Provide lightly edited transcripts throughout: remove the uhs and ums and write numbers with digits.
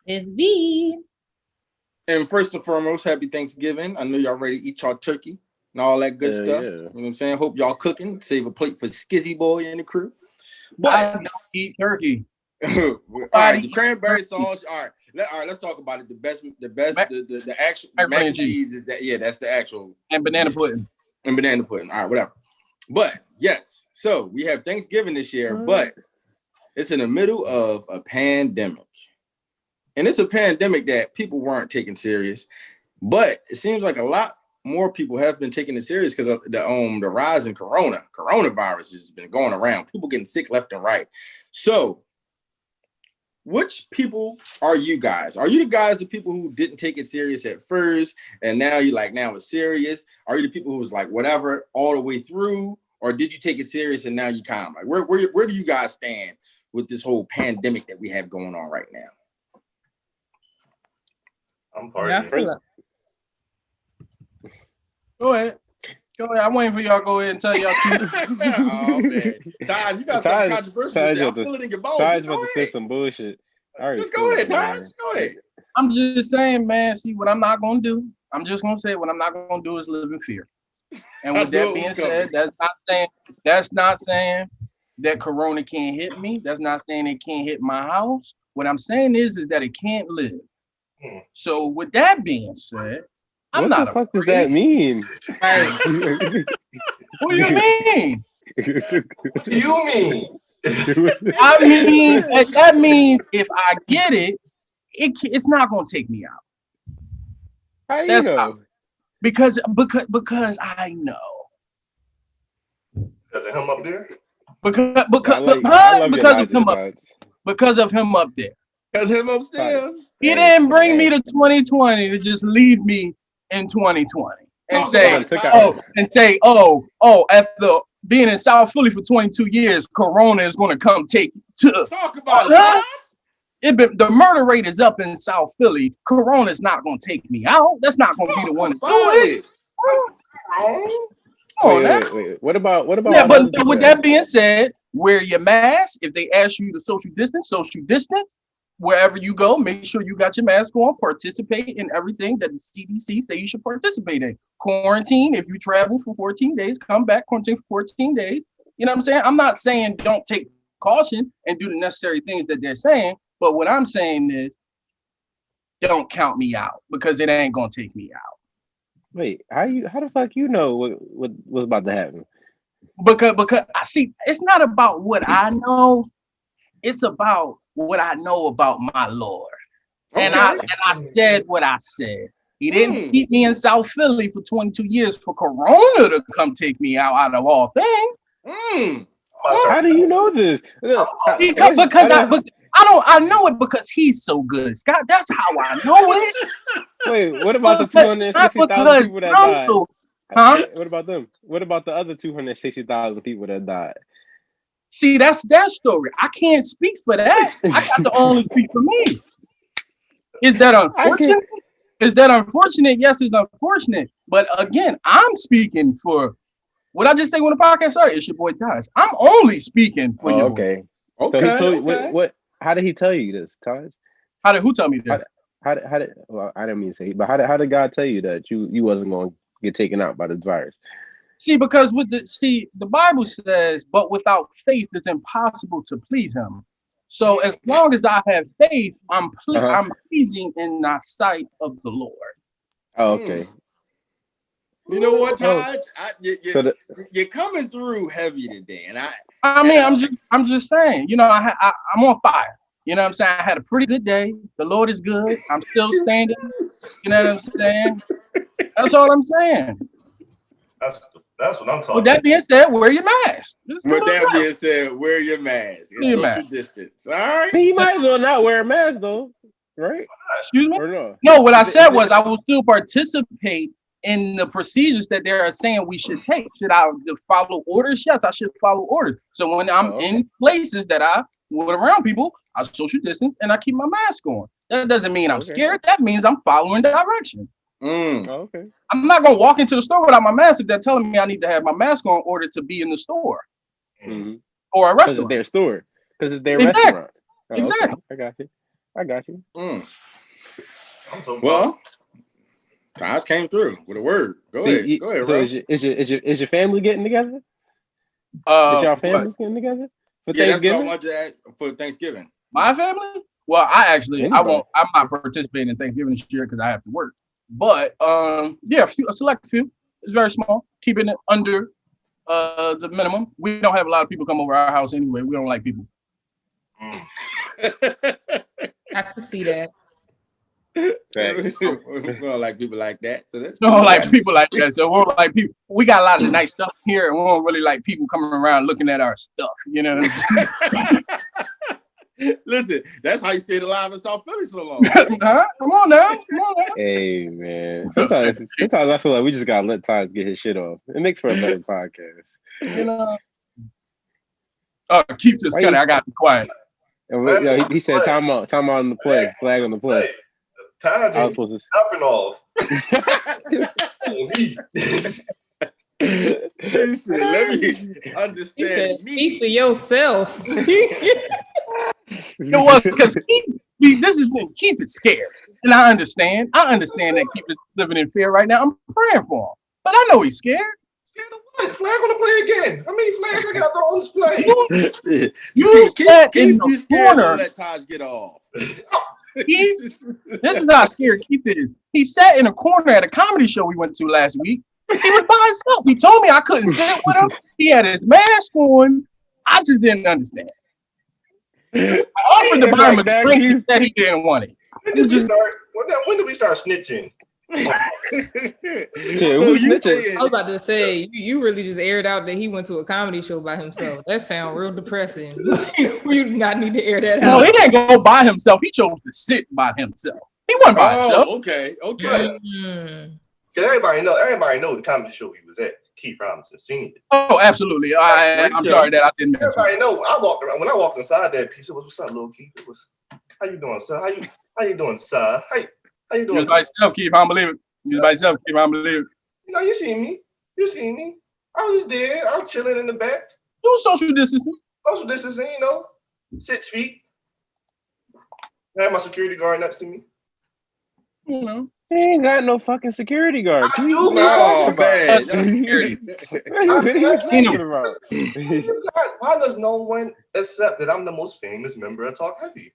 It's V. And first and foremost, happy Thanksgiving. I know y'all ready to eat y'all turkey and all that good stuff. Yeah. You know what I'm saying? Hope y'all cooking. Save a plate for Skizzy Boy and the crew. I But don't eat turkey. all right, the cranberry sauce. All right, let's talk about it. The actual mac and cheese is that. Yeah, that's the actual. And banana pudding. And banana pudding. All right, whatever. But yes, so we have Thanksgiving this year, but it's in the middle of a pandemic. And it's a pandemic that people weren't taking serious, but it seems like a lot more people have been taking it serious because of the rise in coronavirus has been going around. People getting sick left and right. So, which people are you guys? Are you the guys, the people who didn't take it serious at first, and now you're like, now it's serious? Are you the people who was like, whatever, all the way through, or did you take it serious and now you calm? Like, where do you guys stand with this whole pandemic that we have going on right now? I'm partying. Go ahead. I'm waiting for y'all to go ahead and tell y'all. Oh man, Todd, you got something controversial to say. I feel it in your bones. Todd's about to say some bullshit. Just go ahead, Todd. Go ahead. I'm just saying, man. See, what I'm not gonna do. I'm just gonna say what I'm not gonna do is live in fear. And with that being said, that's not saying that Corona can't hit me. That's not saying it can't hit my house. What I'm saying is that it can't live. So with that being said, I'm not. What the fuck does that mean? What do you mean? What do you mean? I mean, that means if I get it, it's not gonna take me out. How do you know? Because I know. Does it him up there? Because of him up there. Because him upstairs. He didn't bring me to 2020 to just leave me in 2020 and say, after being in South Philly for 22 years, Corona is going to come take to. Talk about it. The murder rate is up in South Philly. Corona is not going to take me out. That's not going to be the one to do it. Wait. What about? Yeah, but with that being said, wear your mask. If they ask you to social distance. Wherever you go, make sure you got your mask on. Participate in everything that the CDC say you should participate in. Quarantine. If you travel for 14 days, come back, quarantine for 14 days. You know what I'm saying? I'm not saying don't take caution and do the necessary things that they're saying, but what I'm saying is don't count me out because it ain't gonna take me out. Wait, how the fuck you know what was about to happen? Because I see it's not about what I know, it's about what I know about my Lord. Okay. And I said what I said. He didn't keep me in South Philly for 22 years for Corona to come take me out of all things. How do you know this? I know it because he's so good, Scott. That's how I know it. Wait, what about the 260,000 people that died? Huh? What about them? What about the other 260,000 people that died? See, that's their story. I can't speak for that. I got to only speak for me. Is that unfortunate? Yes, it's unfortunate. But again, I'm speaking for what I just say when the podcast started. It's your boy Taj. I'm only speaking for you. Okay. So he told you what? How did he tell you this, Taj? Who tell me this? How did? Well, I didn't mean to say, but how did God tell you that you wasn't going to get taken out by this virus? See, because the Bible says, but without faith, it's impossible to please him. So as long as I have faith, I'm pleasing in the sight of the Lord. Oh, okay. You know what, Todd? You're coming through heavy today, and I'm just saying. You know, I'm on fire. You know what I'm saying? I had a pretty good day. The Lord is good. I'm still standing. You know what I'm saying? That's all I'm saying. That's what I'm talking about. With that being said, wear your mask. Wear your mask. Social distance. All right. You might as well not wear a mask, though. Right? Excuse me? Or no? No, what I said was I will still participate in the procedures that they're saying we should take. Should I follow orders? Yes, I should follow orders. So when I'm in places that I with around people, I social distance and I keep my mask on. That doesn't mean I'm scared. That means I'm following directions. Okay. I'm not gonna walk into the store without my mask if they're telling me I need to have my mask on in order to be in the store or a restaurant. Because it's their store. Because it's their restaurant. Exactly. Okay. I got you. I got you. Mm. I'm talking Well, Taj came through with a word. Go ahead, So bro. is your family getting together? Is y'all What? families getting together for Yeah, that's what I Thanksgiving? wanted to add for Thanksgiving. My family? Well, I Anybody? won't. I'm not participating in Thanksgiving this year because I have to work. But yeah, a select few. It's very small, keeping it under the minimum. We don't have a lot of people come over our house anyway. We don't like people. I can see that. We don't like people like that. So that's We don't like people like that. So we're like people. We got a lot of nice stuff here, and we don't really like people coming around looking at our stuff. You know what I'm saying? Listen, that's how you stayed alive in South Philly so long. Huh? Come on now. Hey man, sometimes I feel like we just gotta let Taj get his shit off. It makes for a better podcast. You know. Keep this Why cutting. you- I got to be quiet. And he said time out on the play, flag on the play. Taj I was ain't supposed nothing off. Me. Listen, let me He understand said, me. speak for yourself. It was because this is when Keith is scared. And I understand. That Keith is living in fear right now. I'm praying for him. But I know he's scared. Scared of what? Flag on the play again. How many flags I got to throw on this play? You sat in Keep you the scared to corner. let Taj get off. Keith, this is how scared Keith is. He sat in a corner at a comedy show we went to last week. He was by himself. He told me I couldn't sit with him. He had his mask on. I just didn't understand. I offered to buy him a drink. He said he didn't want it. When did we start snitching? So you saying I was about to say, you really just aired out that he went to a comedy show by himself. That sounds real depressing. You do not need to air that No, out. he didn't go by himself. He chose to sit by himself. He wasn't by himself. Okay. Mm. Because everybody know the comedy show he was at. Keith Robinson seen it. Oh, absolutely. I'm sorry that I didn't mention. Everybody know. I walked around when I walked inside that piece. It was, "What's up, little Keith?" It was, "How you doing, sir? How you doing, sir? How you He doing?" was by himself, Keith. I don't believe it. He was by himself, Keith. I don't believe it. You know, you seen me. I was just there. I was chilling in the back. Do social distancing. Social distancing, 6 feet. I had my security guard next to me. You know. He ain't got no fucking security guard. I What do, you Oh, talking man. Security. What are you seen him. talking about? Why does no one accept that I'm the most famous member of Talk Heavy?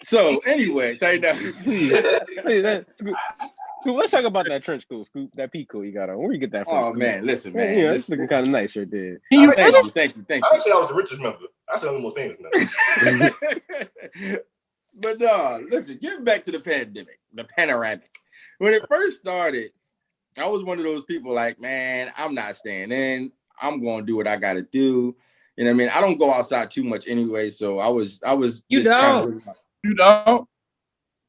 So anyway, say that. Please, Scoop, let's talk about that trench coat, Scoop. That pea coat you got on. Where you get that from? Oh Scoop? man, listen, Yeah, man. you know, it's looking kind of nice right there. Thank you. I said I was the richest member. I said I'm the most famous member. But no, listen, getting back to the pandemic, the panoramic. When it first started, I was one of those people like, man, I'm not staying in. I'm going to do what I got to do. You know what I mean? I don't go outside too much anyway, so I was. You just don't? You don't?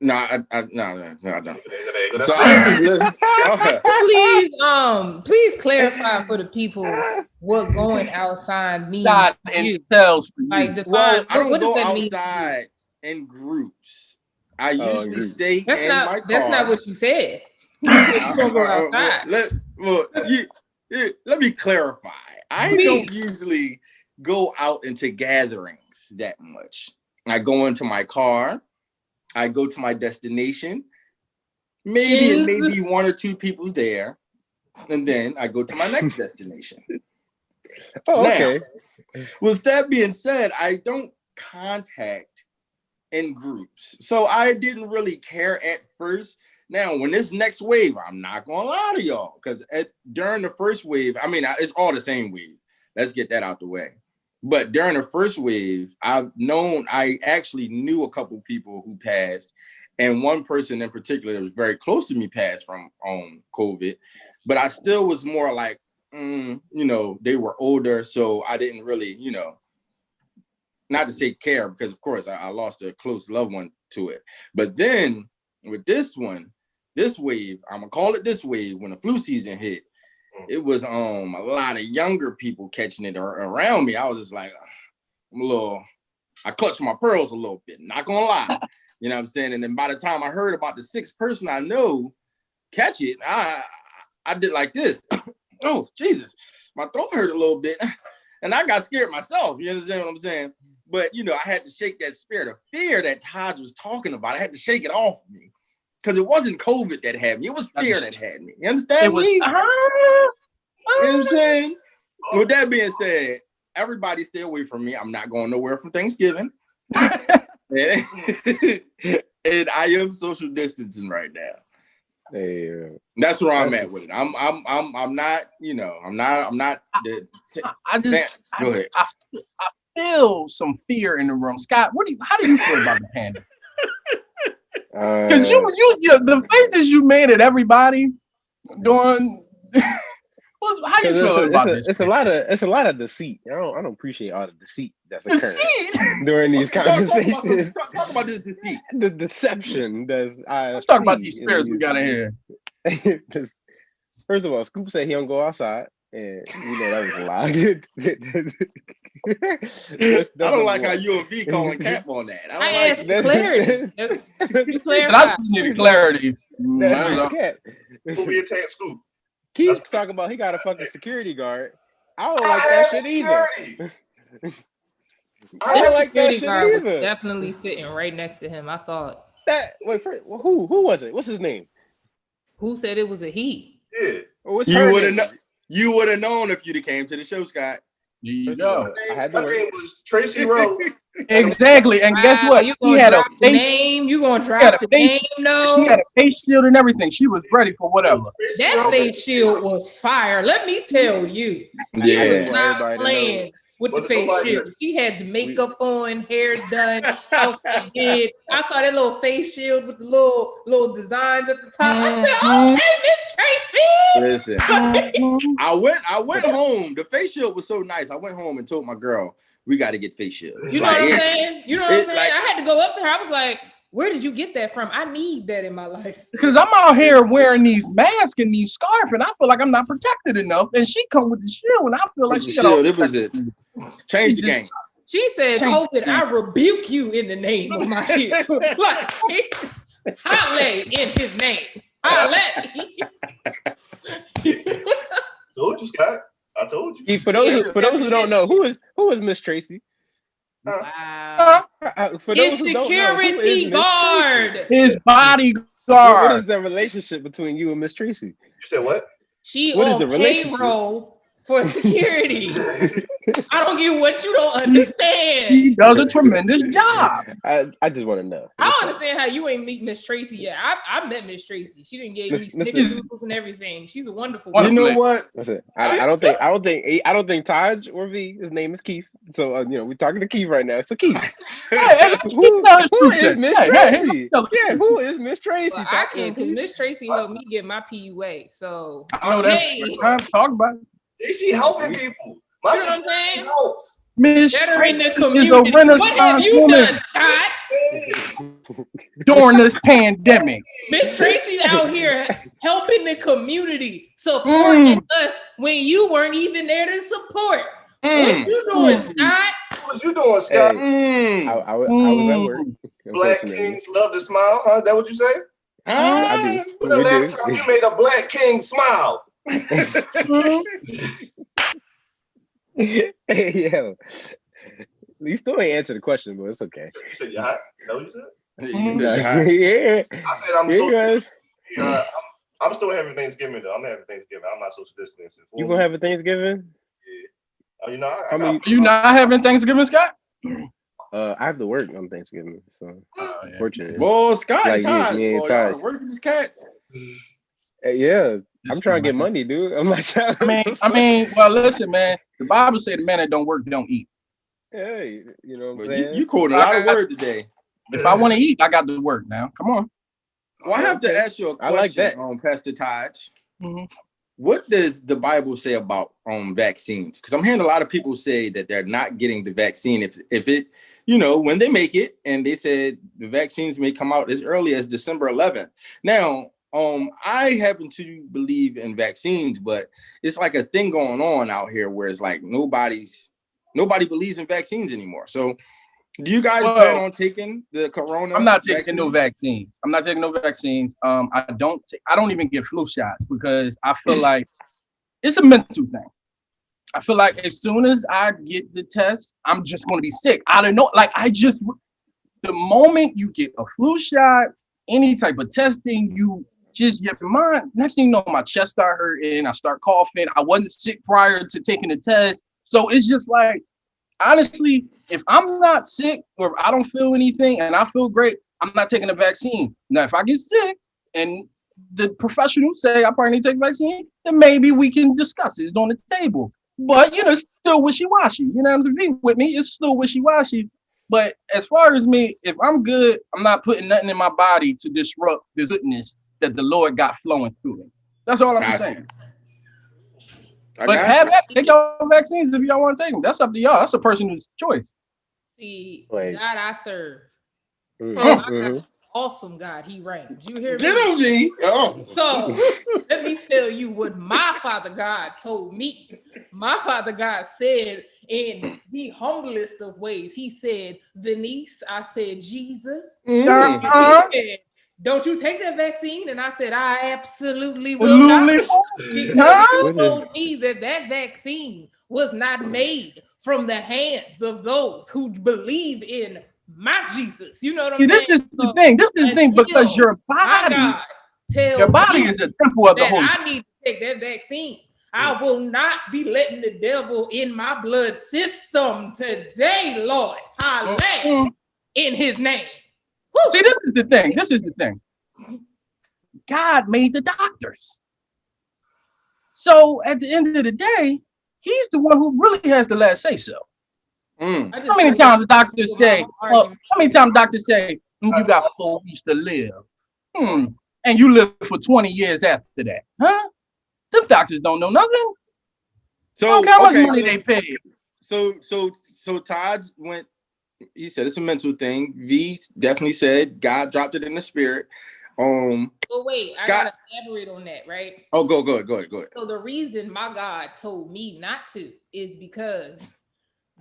No, I don't. That's So I Please, please clarify for the people what going outside means Not to you. entails for you. Like define. well, I don't what does go that mean to you? outside in groups. I Oh, usually groups. stay That's in my not. car. That's not what you said. You said you don't go outside. Let me clarify. I don't usually go out into gatherings that much. I go into my car. I go to my destination. Maybe one or two people there, and then I go to my next destination. Oh, okay. Now, with that being said, I don't contact in groups, so I didn't really care at first. Now, when this next wave, I'm not gonna lie to y'all, because during the first wave, I mean, it's all the same wave. Let's get that out the way. But during the first wave, I actually knew a couple people who passed, and one person in particular that was very close to me passed from COVID. But I still was more like, they were older, so I didn't really, not to say care, because of course I lost a close loved one to it. But then with this wave, I'm gonna call it this wave, when the flu season hit, it was a lot of younger people catching it around me. I was just like, I clutched my pearls a little bit, not gonna lie. You know what I'm saying? And then by the time I heard about the sixth person I know catch it, I did like this. Oh, Jesus, my throat hurt a little bit. And I got scared myself. You understand what I'm saying? But you know, I had to shake that spirit of fear that Taj was talking about. I had to shake it off me. Because it wasn't COVID that had me, it was fear that had me. You understand me? You know what I'm saying? With that being said, everybody stay away from me. I'm not going nowhere from Thanksgiving. and I am social distancing right now. Hey, that's where I'm at with it. I'm not, you know, I'm not. Go ahead. I feel some fear in the room. Scott, how do you feel about the pandemic? Because you the faces you made at everybody during. How you feel about this? It's a lot of deceit. I don't appreciate all the deceit that's occurring during these conversations. Talk about this deceit. The deception that's. Let's talk about these spirits we got in here. First of all, Scoop said he don't go outside, and you know that was a lie. I don't like how you and V calling cap on that. I asked for clarity. You clarify. I just needed clarity. Who be attack Scoop? Keith's talking about he got a fucking security guard. I don't like that shit either. I don't like that shit either. Definitely sitting right next to him. I saw it. Who was it? What's his name? Who said it was a he? Yeah. You would have known if you'd have came to the show, Scott. There you go. My name was Tracy Rowe. Exactly. And guess what? He had a name. You gonna drop the name? No. She had a face shield and everything. She was ready for whatever. That face shield was fire. Let me tell you. Yeah. She was not playing with the face shield. She had the makeup on, hair done. I saw that little face shield with the little designs at the top. I said, "Okay, Miss Tracy." Listen, I went home. The face shield was so nice. I went home and told my girl, "We got to get face shields." You know what I'm saying? You know what I'm saying? I had to go up to her. I was like, "Where did you get that from? I need that in my life." Because I'm out here wearing these masks and these scarf, and I feel like I'm not protected enough. And she come with the shield, and I feel like she got. It was it. Change the game. She said, "COVID, I rebuke you in the name of my shield." Like, holla in his name. Holla. Told you, Scott. I told you. For those who don't know, who is Miss Tracy? Wow. For those who don't know, who is security guard. His bodyguard. What is the relationship between you and Miss Tracy? You said what? She on payroll for security. I don't get what you don't understand. He does a tremendous job. I just want to know. I don't understand how you ain't meet Miss Tracy yet. I met Miss Tracy. She didn't give me snickers and everything. She's a wonderful woman. You know what? Listen, I don't think Taj or V. His name is Keith. So we're talking to Keith right now. So Keith, who is Miss Tracy? Yeah, who is Miss Tracy? Well, I can because Miss Tracy helped me get my PUA. So I know that's talk about it. She helping people. You know what I'm saying? Miss Better in the community. What have you done, Scott? During this pandemic? Miss Tracy out here helping the community, supporting us when you weren't even there to support. What you doing, Scott? What you doing, Scott? I was at work. Black kings love to smile, huh? Is that what you say? I do. When the last time you made a black king smile? Hey, yo. You still ain't answer the question, but it's okay. You said you're hot? Is that what you said? You said you're hot? Yeah. I said I'm still having Thanksgiving though. I'm having Thanksgiving. I'm not social distancing. You gonna have a Thanksgiving? Yeah. You not having Thanksgiving, Scott? I have to work on Thanksgiving, so unfortunately. Well, Scott and Todd, y'all working these cats. Yeah, I'm trying to get money, dude. I'm like, I mean, well, listen, man. The Bible said the man that don't work don't eat. Hey, you know what I'm saying? You quoted a lot of words today. If I want to eat, I got to work now. Come on. Well, I have to ask you a question, like that. Pastor Taj. Mm-hmm. What does the Bible say about vaccines? Because I'm hearing a lot of people say that they're not getting the vaccine if it, when they make it, and they said the vaccines may come out as early as December 11th. Now, I happen to believe in vaccines, but it's like a thing going on out here where it's like nobody believes in vaccines anymore. So do you guys plan on taking the corona? I'm not taking no vaccines. I don't even get flu shots because I feel like it's a mental thing. I feel like as soon as I get the test, I'm just going to be sick. I don't know. Like the moment you get a flu shot, any type of testing, you just your mind. Next thing you know, my chest start hurting. I start coughing. I wasn't sick prior to taking the test, so it's just like, honestly, if I'm not sick or I don't feel anything and I feel great, I'm not taking the vaccine. Now, if I get sick and the professionals say I probably need to take the vaccine, then maybe we can discuss it. It's on the table. But it's still wishy-washy. You know what I'm saying? With me, it's still wishy-washy. But as far as me, if I'm good, I'm not putting nothing in my body to disrupt the goodness that the Lord got flowing through me. That's all I'm saying. But take your vaccines if y'all want to take them. That's up to y'all. That's a person's choice. See, God I serve. Awesome God, he reigns. You hear me? Get on me. Oh. So let me tell you what my Father God told me. My Father God said in the humblest of ways, he said, Denise, I said, Jesus. He said, don't you take that vaccine? And I said, I absolutely will not. Because he told me that vaccine was not made from the hands of those who believe in my Jesus. You know what I'm saying? This is the thing. This is the thing, because your body is the temple of the Holy Spirit. I need to take that vaccine. I will not be letting the devil in my blood system today, Lord. Hallelujah. In his name. Woo. See, this is the thing. This is the thing. God made the doctors. So at the end of the day, he's the one who really has the last say so. How many times doctors say, you got 4 weeks to live? And you live for 20 years after that. Huh? Them doctors don't know nothing. So how much money they pay. So Todd went, he said it's a mental thing. V definitely said God dropped it in the spirit. Well, wait, Scott, I gotta elaborate on that, right? Oh, go ahead. So the reason my God told me not to is because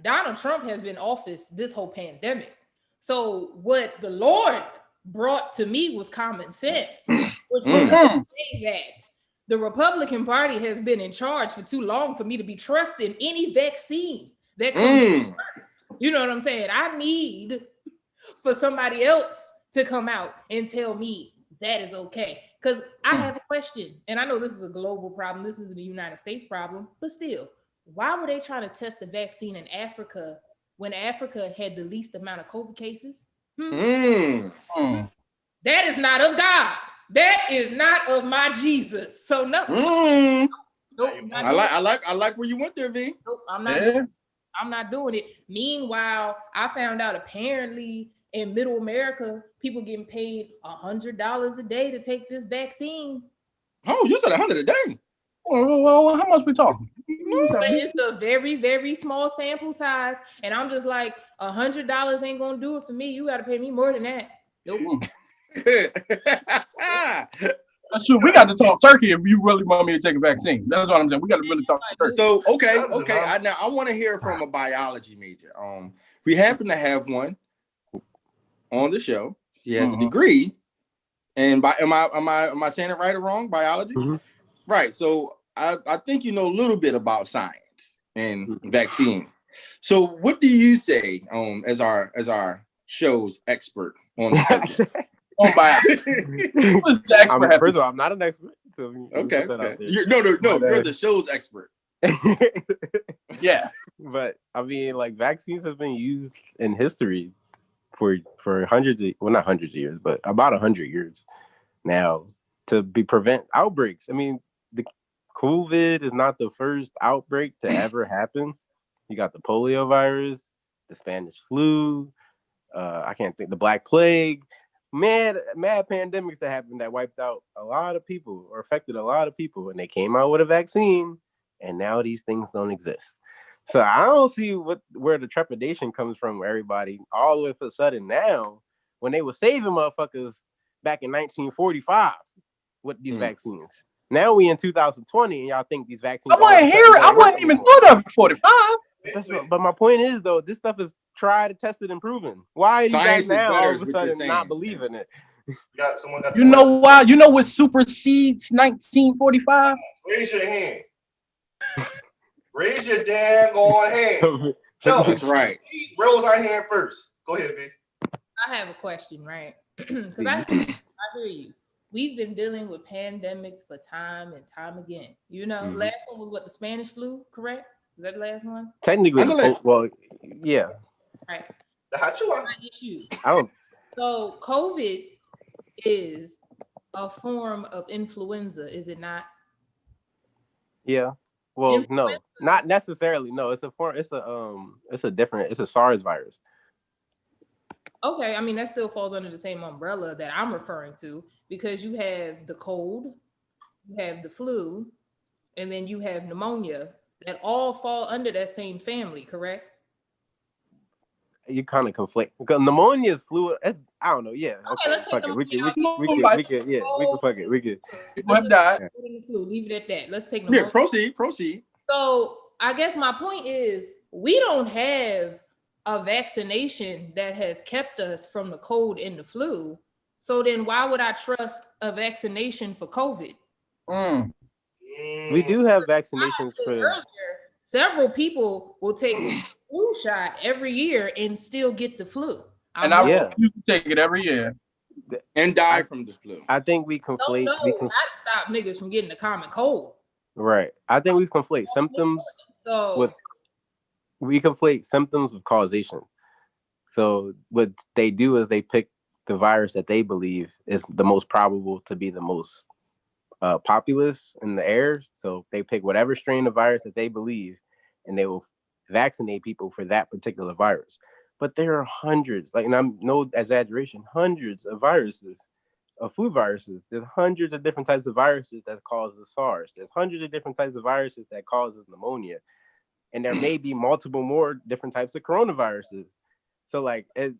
Donald Trump has been in office this whole pandemic. So what the Lord brought to me was common sense, which is to say that the Republican Party has been in charge for too long for me to be trusting any vaccine that comes first. You know what I'm saying? I need for somebody else to come out and tell me that is okay. Because I have a question, and I know this is a global problem. This is the United States problem, but still, why were they trying to test the vaccine in Africa when Africa had the least amount of COVID cases? That is not of God. That is not of my Jesus. So no. Nope, I like where you went there, V. Nope, I'm not doing it. Meanwhile, I found out apparently in Middle America, people getting paid $100 a day to take this vaccine. Oh, you said $100 a day. Well, how much we talking? But it's a very, very small sample size, and I'm just like, $100 ain't gonna do it for me. You got to pay me more than that. Nope. Sure, we got to talk turkey if you really want me to take a vaccine. That's what I'm saying. We got to really talk turkey. So okay. Now I want to hear from a biology major. We happen to have one on the show. He has a degree, and am I saying it right or wrong? Biology, right? So I think you know a little bit about science and vaccines. So what do you say as our show's expert on the subject? First of all, I'm not an expert. So okay. You're the show's expert. Yeah, but I mean, like, vaccines have been used in history for not hundreds of years, but about 100 years now to prevent outbreaks. I mean, the COVID is not the first outbreak to ever happen. You got the polio virus, the Spanish flu, I can't think, the Black Plague. Mad pandemics that happened that wiped out a lot of people or affected a lot of people, and they came out with a vaccine, and now these things don't exist. So I don't see where the trepidation comes from. Everybody all the way for a sudden now, when they were saving motherfuckers back in 1945 with these vaccines. Now we in 2020, and y'all think these vaccines. I wasn't even thought of 45. But my point is, though, this stuff is tried, tested, and proven. Why are you guys now all of a sudden not believing it? You know why? You know what supersedes 1945? Raise your hand. Raise your damn on hand. No, that's right. He rolls our hand first. Go ahead, B. I have a question, right? Because I hear you. We've been dealing with pandemics for time and time again. You know, last one was what, the Spanish flu, correct? Was that the last one? Technically, yeah. Right. The Hachua. Issue. I don't. So COVID is a form of influenza, is it not? Yeah. Well, no, not necessarily. No, it's a form. It's a SARS virus. Okay, I mean that still falls under the same umbrella that I'm referring to, because you have the cold, you have the flu, and then you have pneumonia that all fall under that same family, correct? You kind of conflict because pneumonia is flu. I don't know. Yeah. Okay, let's take it. pneumonia out. We could. Yeah, we can fuck it. We could. Leave it at that. Let's take pneumonia. Yeah, proceed. So I guess my point is we don't have a vaccination that has kept us from the cold and the flu. So then why would I trust a vaccination for COVID? We do have vaccinations for earlier, several people will take the flu shot every year and still get the flu. And I refuse to take it every year. And die from the flu. I think we conflate. Don't know how to stop niggas from getting the common cold. Right. I think we conflate symptoms with causation. So what they do is they pick the virus that they believe is the most probable to be the most populous in the air. So they pick whatever strain of virus that they believe, and they will vaccinate people for that particular virus. But there are hundreds, and I'm no exaggeration, hundreds of viruses, of flu viruses. There's hundreds of different types of viruses that cause the SARS. There's hundreds of different types of viruses that causes pneumonia. And there may be multiple more different types of coronaviruses. So and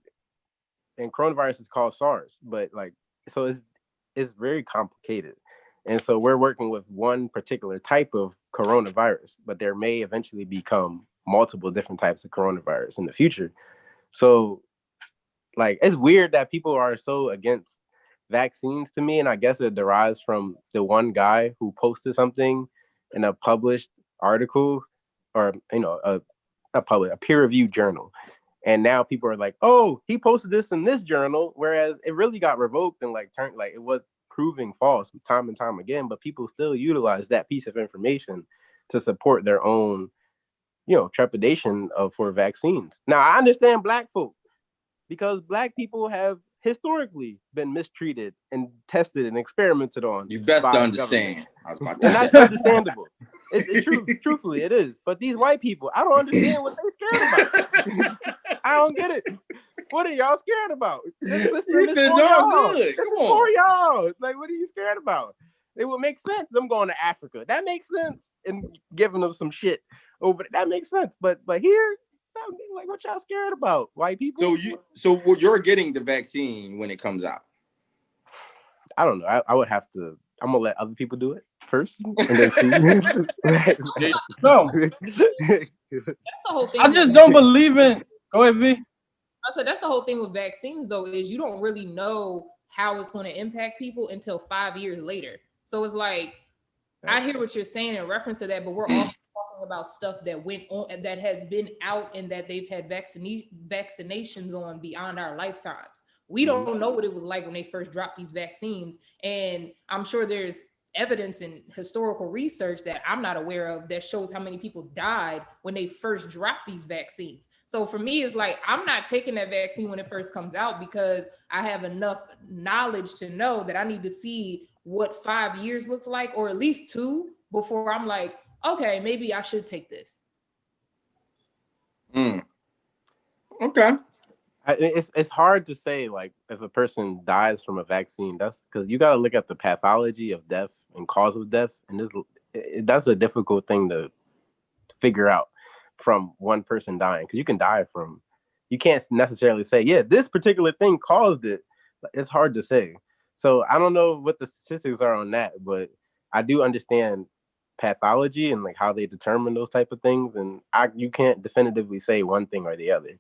coronavirus is called SARS, but so it's very complicated. And so we're working with one particular type of coronavirus, but there may eventually become multiple different types of coronavirus in the future. So it's weird that people are so against vaccines to me. And I guess it derives from the one guy who posted something in a published article or, a peer-reviewed journal. And now people are like, oh, he posted this in this journal, whereas it really got revoked and it was proving false time and time again, but people still utilize that piece of information to support their own, trepidation for vaccines. Now, I understand Black folk, because Black people have historically been mistreated and tested and experimented on. You best understand. I was about to and that's understandable. Truthfully, it is. But these white people, I don't understand what they're scared about. I don't get it. What are y'all scared about? You said y'all good. Come on. For y'all. What are you scared about? It would make sense. Them going to Africa. That makes sense. And giving them some shit over. That makes sense. But here, what y'all scared about? White people? So you're getting the vaccine when it comes out? I don't know. I would have to. I'm gonna let other people do it first, and then see. No. That's the whole thing. I just don't believe in. Go ahead, V. I said that's the whole thing with vaccines, though, is you don't really know how it's going to impact people until 5 years later. So it's I hear what you're saying in reference to that, but we're also talking about stuff that went on, that has been out, and that they've had vaccinations on beyond our lifetimes. We don't know what it was like when they first dropped these vaccines, and I'm sure there's evidence and historical research that I'm not aware of that shows how many people died when they first dropped these vaccines. So for me, it's I'm not taking that vaccine when it first comes out, because I have enough knowledge to know that I need to see what 5 years looks like, or at least 2, before I'm okay, maybe I should take this. Okay. It's hard to say if a person dies from a vaccine. That's because you got to look at the pathology of death and cause of death, and that's a difficult thing to figure out from one person dying, because you can die from. You can't necessarily say, yeah, this particular thing caused it. It's hard to say. So I don't know what the statistics are on that, but I do understand pathology and how they determine those type of things, and you can't definitively say one thing or the other.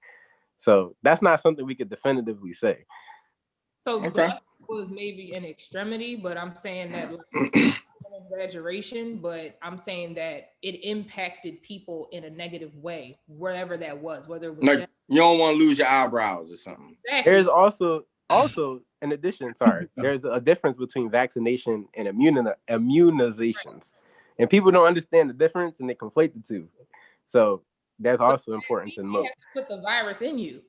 So that's not something we could definitively say. So okay. was maybe an extremity, but I'm saying that exaggeration, but I'm saying that it impacted people in a negative way, wherever that was, whether it was like you don't want to lose your eyebrows or something. exactly. There's also in addition, there's a difference between vaccination and immunizations, and people don't understand the difference and they conflate the two. So that's also important to note. Have to put the virus in you.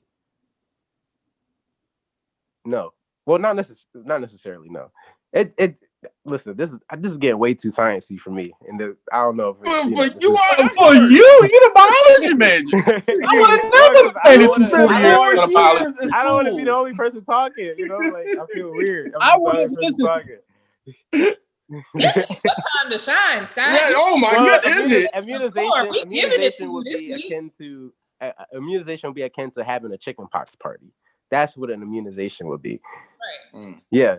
No, well, not necessarily. No, it. Listen, this is getting way too sciencey for me, and I don't know if For you, you the biology major. I would never say this is 40 years of biology. I don't want to be the only person talking. Like I feel weird. I would listen. This is your time to shine, Scott. Yeah, oh my goodness, is it? Immunization would be akin to immunization would be akin to having a chickenpox party. That's what an immunization would be. Right. Yeah.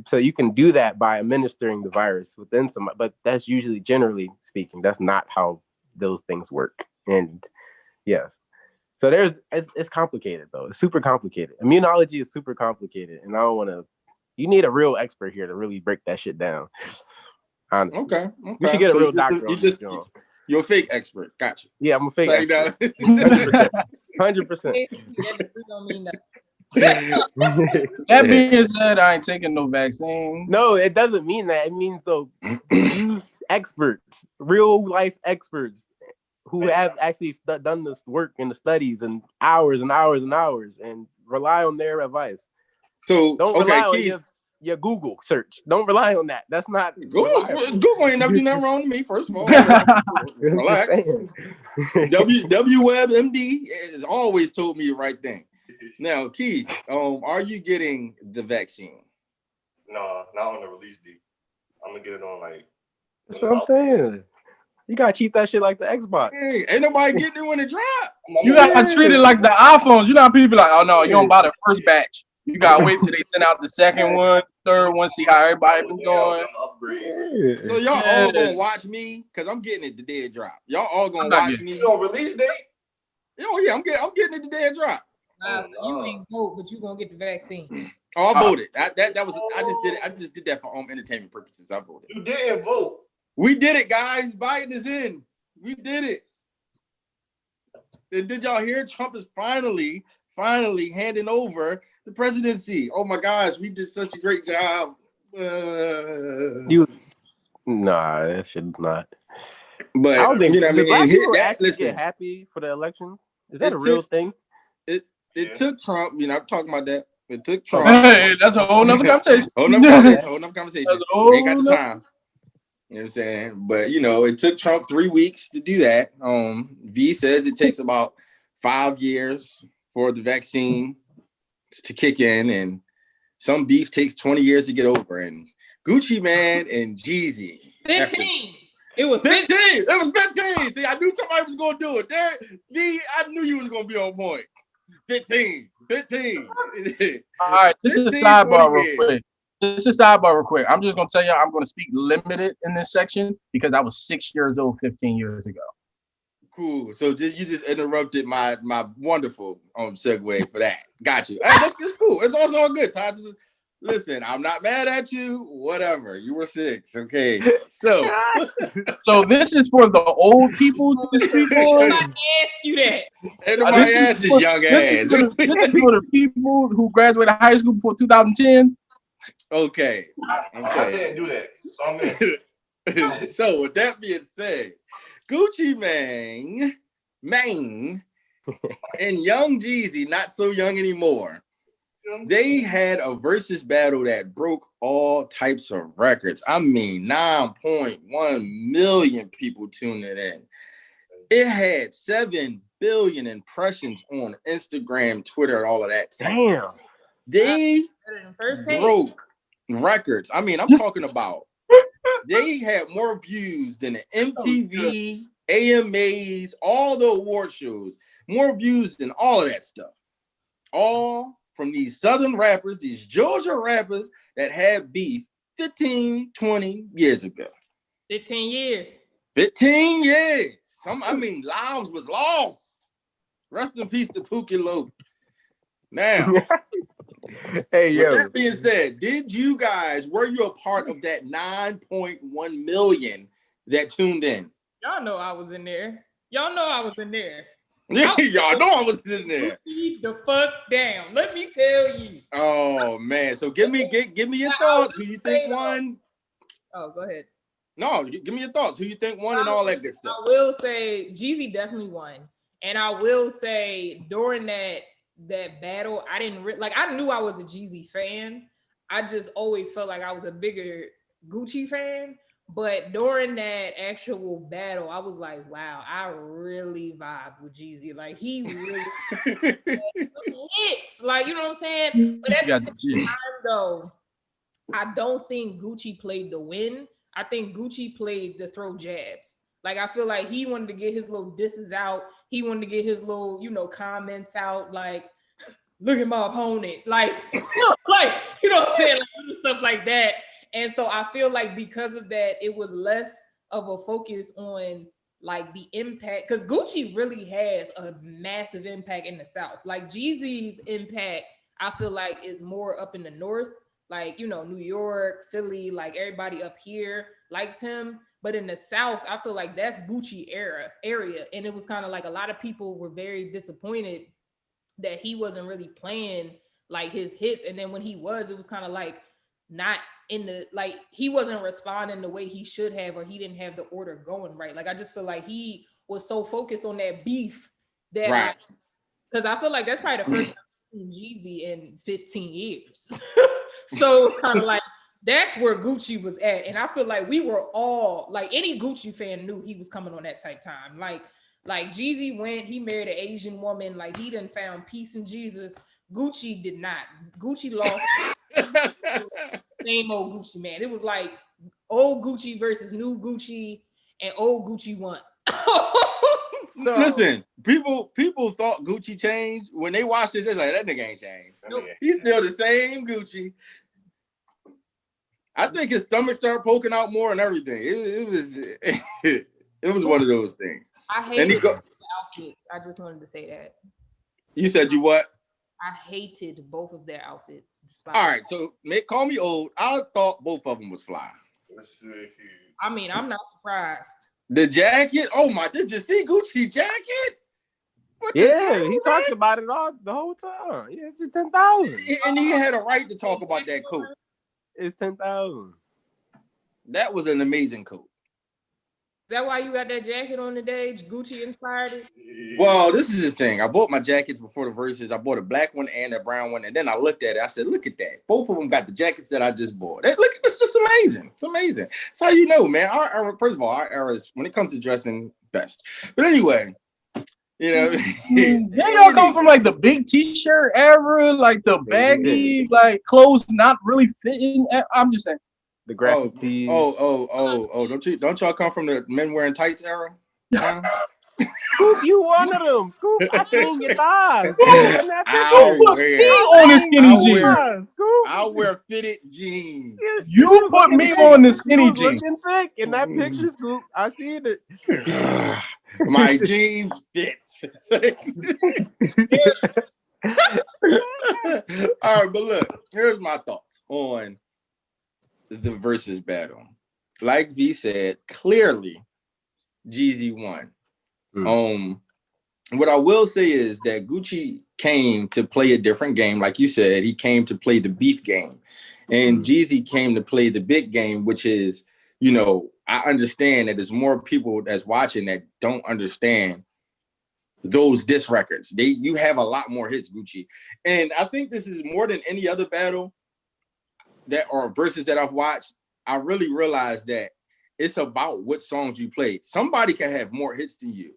So you can do that by administering the virus within somebody, but that's usually, generally speaking, that's not how those things work. And yes, so it's complicated though. It's super complicated. Immunology is super complicated, and I don't want to. You need a real expert here to really break that shit down. Honestly. Okay. We should get a real doctor. You're a fake expert. Gotcha. Yeah, I'm a fake expert. 100%. 100%. That don't mean nothing. That being said, I ain't taking no vaccine. No, it doesn't mean that. It means though, use experts, real life experts who have actually done this work in the studies and hours and hours and hours, and rely on their advice. So don't rely on your Google search. Don't rely on that. That's not Google ain't never do nothing wrong to me. First of all, relax. WebMD has always told me the right thing. Now, Keith, are you getting the vaccine? No, not on the release date. I'm gonna get it on like. That's what I'm saying. You gotta cheat that shit like the Xbox. Hey, ain't nobody getting it when it drop. You gotta treat it like the iPhones. You know how people be like, oh no, you don't buy the first batch. You gotta wait till they send out the second one, third one, see how everybody been doing. Upgrade. So y'all all gonna watch me because I'm getting it the day it drop. Y'all all gonna watch me on release date. Oh yeah, I'm getting it the day it drop. So you ain't vote, but you gonna get the vaccine. Oh, I voted. I just did that for entertainment purposes. I voted. You didn't vote. We did it, guys. Biden is in. We did it. And did y'all hear? Trump is finally handing over the presidency. Oh my gosh, we did such a great job. Nah, that should not. But I don't think people actually get happy for the election. Is that a real thing? It took Trump. I'm talking about that. It took Trump. Hey, that's a whole nother conversation. Whole nother conversation. We ain't got the time. You know what I'm saying? But it took Trump 3 weeks to do that. V says it takes about 5 years for the vaccine to kick in, and some beef takes 20 years to get over. And Gucci Man and Jeezy. 15. It was 15. It was 15. See, I knew somebody was gonna do it. There, V, I knew you was gonna be on point. 15. All right, this is a sidebar real quick. I'm just gonna tell you, I'm gonna speak limited in this section because I was 6 years old 15 years ago. Cool. So you just interrupted my wonderful segue for that. Got you. Hey, that's cool. It's also all good. Todd, listen, I'm not mad at you. Whatever. You were 6. Okay. So this is for the old people to speak on. I asked you that. Ain't nobody asked this young ass. This is for the people who graduated high school before 2010. Okay. I didn't do that. So I'm in. So with that being said, Gucci Mane, and Young Jeezy, not so young anymore. They had a versus battle that broke all types of records. I mean, 9.1 million people tuned it in. It had 7 billion impressions on Instagram, Twitter, and all of that. Damn. They broke records. I mean, I'm talking about they had more views than the MTV, AMAs, all the award shows, more views than all of that stuff. All from these Southern rappers, these Georgia rappers that had beef 15, 20 years ago. 15 years. 15 years. Lives was lost. Rest in peace to Pookie Loke. Now, Hey, With yo. that being said, were you a part of that 9.1 million that tuned in? Y'all know I was in there. Y'all know I was in there. Y'all know I was in there. Gucci the fuck down. Let me tell you. Oh man. So give me your thoughts. Who you think won? Oh, go ahead. No, give me your thoughts. Who you think won and all that good stuff. I will say Jeezy definitely won. And I will say during that battle, I didn't I knew I was a Jeezy fan. I just always felt like I was a bigger Gucci fan. But during that actual battle, I was like, wow, I really vibe with Jeezy. Like, he really hits. Like, you know what I'm saying? But at the same time, though, I don't think Gucci played to win. I think Gucci played to throw jabs. Like, I feel like he wanted to get his little disses out. He wanted to get his little, comments out. Like, look at my opponent. Like, you know what I'm saying? Like, stuff like that. And so I feel like because of that, it was less of a focus on like the impact, because Gucci really has a massive impact in the South. Like Jeezy's impact, I feel like is more up in the North, like, New York, Philly, like everybody up here likes him. But in the South, I feel like that's Gucci area. And it was kind of like a lot of people were very disappointed that he wasn't really playing like his hits. And then when he was, it was kind of like not in the, like, he wasn't responding the way he should have, or he didn't have the order going right. Like, I just feel like he was so focused on that beef that, right. Because I feel like that's probably the first time I've seen Jeezy in 15 years. So it's kind of like, that's where Gucci was at. And I feel like we were all, like, any Gucci fan knew he was coming on that type time. Like Jeezy went, he married an Asian woman, like he done found peace in Jesus. Gucci did not. Gucci lost. Same old Gucci, man. It was like old Gucci versus new Gucci, and old Gucci won. So, listen, people thought Gucci changed. When they watched this, they're like, that nigga ain't changed. Nope. He's still the same Gucci. I think his stomach started poking out more and everything. It was one of those things. I hated the outfits. I just wanted to say that. You said you what? I hated both of their outfits. All right, so call me old. I thought both of them was fly. I mean, I'm not surprised. The jacket? Oh my! Did you see Gucci jacket? Yeah, he talked about it all the whole time. Yeah, it's 10,000. And he had a right to talk about that coat. It's 10,000. That was an amazing coat. Is that why you got that jacket on today? Gucci inspired it? Well, this is the thing. I bought my jackets before the Verzuz. I bought a black one and a brown one. And then I looked at it. I said, look at that. Both of them got the jackets that I just bought. Look, it's just amazing. It's amazing. That's how you know, man. Our era, first of all, our era is, when it comes to dressing, best. But anyway, Then y'all come from like the big t-shirt era, like the baggy, like clothes not really fitting. I'm just saying. The graphic tees. Don't y'all come from the men wearing tights era? Scoop, you one of them. Scoop, I seen your thighs. I'll wear fitted jeans. You put me on the skinny jeans. Looking thick in that picture, Scoop. I seen it. My jeans fits. All right, but look, here's my thoughts on the Verzuz battle. Like V said, clearly Jeezy won. What I will say is that Gucci came to play a different game. Like you said, he came to play the beef game. And Jeezy came to play the big game, which is, I understand that there's more people that's watching that don't understand those diss records. You have a lot more hits, Gucci. And I think this is more than any other battle or verses that I've watched. I really realized that it's about what songs you play. Somebody can have more hits than you,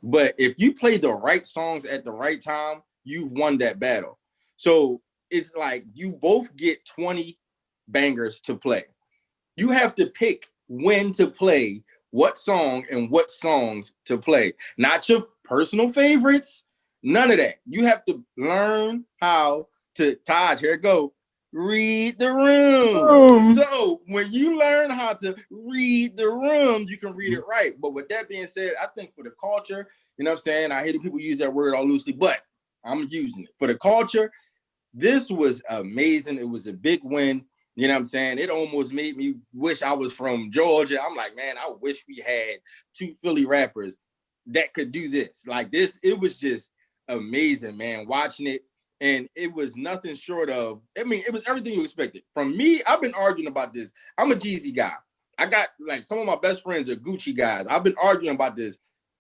but if you play the right songs at the right time, you've won that battle. So it's like you both get 20 bangers to play. You have to pick when to play what song and what songs to play. Not your personal favorites, none of that. You have to learn how to, Taj, here it go, read the room. So when you learn how to read the room, you can read it right. But with that being said, I think for the culture, you know what I'm saying? I hate people use that word all loosely, but I'm using it. For the culture, this was amazing. It was a big win. You know what I'm saying? It almost made me wish I was from Georgia. I'm like, man, I wish we had 2 Philly rappers that could do this. Like this, it was just amazing, man, watching it. And it was nothing short of, I mean, it was everything you expected. From me, I've been arguing about this. I'm a Jeezy guy. I got, like, some of my best friends are Gucci guys. I've been arguing about this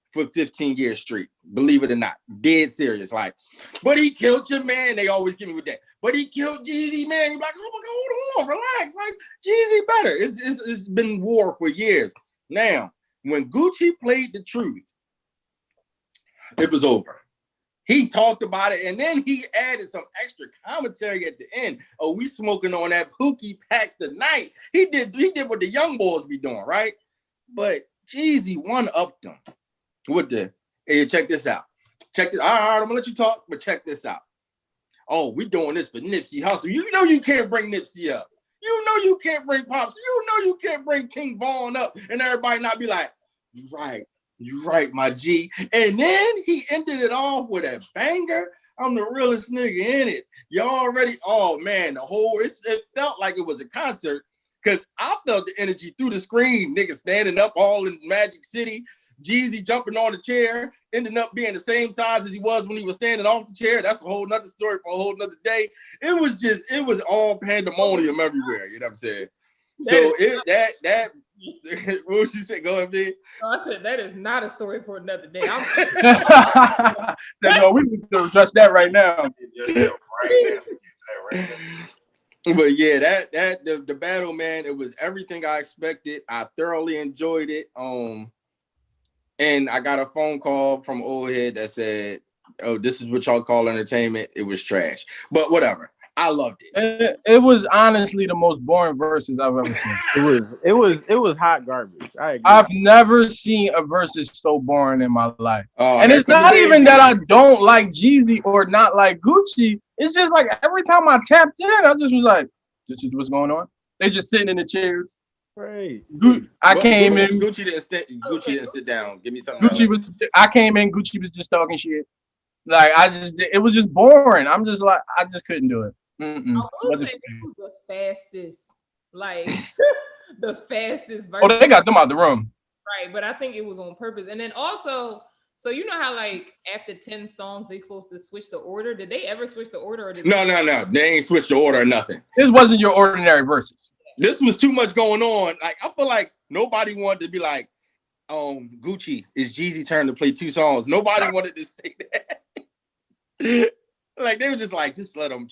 for 15 years straight, believe it or not. Dead serious. Like, but he killed your man. They always give me with that. But he killed Jeezy, man. You're like, oh my God, hold on, relax. Like, Jeezy better. It's been war for years. Now, when Gucci played The Truth, it was over. He talked about it, and then he added some extra commentary at the end. Oh, we smoking on that Pookie pack tonight. He did what the young boys be doing, right? But Jeezy one-upped them with the, hey, check this out. Check this. All right, I'm gonna let you talk, but check this out. Oh, we doing this for Nipsey Hussle. You know you can't bring Nipsey up. You know you can't bring Pops. You know you can't bring King Von up, and everybody not be like, you right, my G. And then he ended it off with a banger. I'm the realest nigga in it. Y'all already, oh man, it felt like it was a concert because I felt the energy through the screen. Niggas standing up all in Magic City. Jeezy jumping on the chair, ending up being the same size as he was when he was standing off the chair. That's a whole nother story for a whole nother day. It was all pandemonium everywhere. You know what I'm saying? So what would you say? Go ahead, B. No, I said that is not a story for another day. No, we need to address that right now. But yeah, the battle, man, it was everything I expected. I thoroughly enjoyed it. And I got a phone call from old head that said, "Oh, this is what y'all call entertainment." It was trash, but whatever. I loved it. It was honestly the most boring verses I've ever seen. It was hot garbage. I agree. I've never seen a versus so boring in my life. And it's not baby. even that I don't like Jeezy or not like Gucci. It's just like every time I tapped in, I just was like, "This is what's going on." They just sitting in the chairs. Right. I came in. Gucci didn't sit down. Give me something. I came in. Gucci was just talking shit. Like it was just boring. I'm just like, I just couldn't do it. I will say this was the fastest, like the fastest version. Oh, they got them out the room. Right, but I think it was on purpose. And then also, so you know how like after 10 songs they supposed to switch the order? Did they ever switch the order? Or No. They ain't switched the order or nothing. This wasn't your ordinary verses. This was too much going on. Like I feel like nobody wanted to be like, Gucci, it's Jeezy turn to play 2 songs. Nobody wanted to say that. Like they were just like, just let them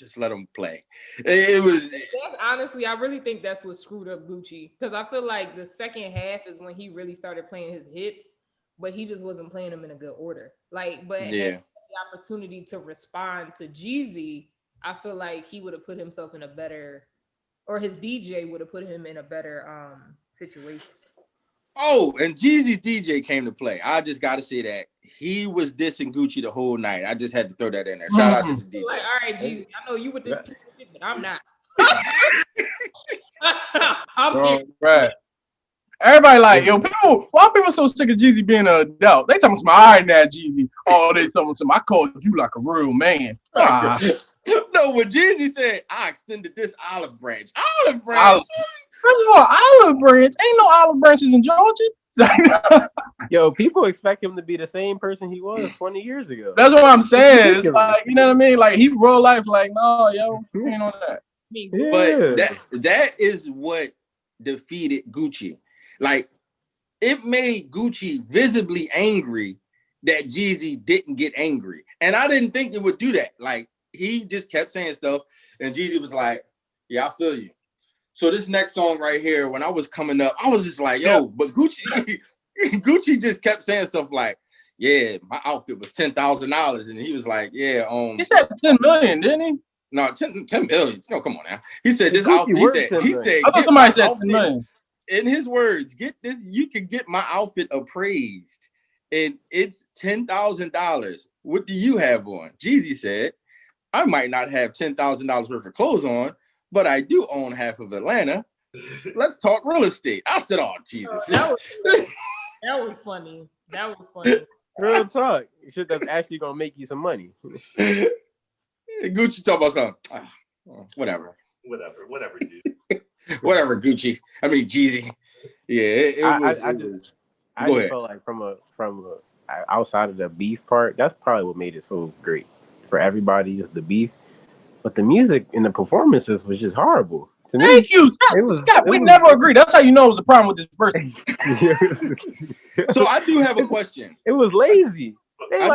play. It was honestly, I really think that's what screwed up Gucci, because I feel like the second half is when he really started playing his hits, but he just wasn't playing them in a good order. Like, but yeah, the opportunity to respond to Jeezy, I feel like he would have put himself in a better, or his DJ would have put him in a better situation. Oh, and Jeezy's DJ came to play. I just got to say that. He was dissing Gucci the whole night. I just had to throw that in there. Shout out to the DJ. Like, all right, Jeezy, I know you with this, but I'm not. Right. Everybody like, yo, why people so sick of Jeezy being an adult? They talking about, all right now, Jeezy. Oh, they talking about, I called you like a real man. No, when Jeezy said, I extended this olive branch. Olive branch? First of all, olive branch. Ain't no olive branches in Georgia. Yo, people expect him to be the same person he was 20 years ago. That's what I'm saying. It's like, you know what I mean? Like, he real life, like, no, yo, ain't on that. But that is what defeated Gucci. Like, it made Gucci visibly angry that Jeezy didn't get angry. And I didn't think it would do that. Like, he just kept saying stuff, and Jeezy was like, yeah, I feel you. So this next song right here, when I was coming up, I was just like, yo, but Gucci just kept saying stuff like, yeah, my outfit was $10,000. And he was like, yeah. He said 10 million, didn't he? No, 10 million. No, come on now. He said this outfit, he said, I thought somebody said 10 million. In his words, get this, you can get my outfit appraised. And it's $10,000. What do you have on? Jeezy said, I might not have $10,000 worth of clothes on, but I do own half of Atlanta. Let's talk real estate. I said, oh, Jesus. That was funny. That was funny. Real talk. Shit that's actually going to make you some money. Gucci talk about something. Whatever, dude. Whatever, Gucci. I mean, Jeezy. Yeah, it was. I just felt like from a outside of the beef part, that's probably what made it so great for everybody is the beef. But the music and the performances was just horrible. To me, Thank you, Scott. We never agreed. That's how you know it was a problem with this person. So I do have a question. It was lazy. That's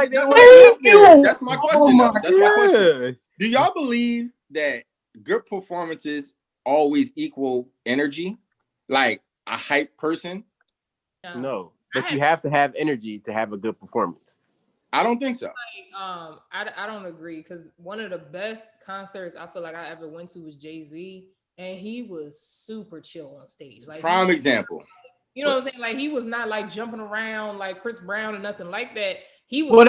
my question. That's my question. Do y'all believe that good performances always equal energy? Like a hype person? No, but you have to have energy to have a good performance. I don't think so. Like, I don't agree because one of the best concerts I feel like I ever went to was Jay-Z, and he was super chill on stage. Like prime example. You know what I'm saying? Like he was not like jumping around like Chris Brown or nothing like that. He was. Well,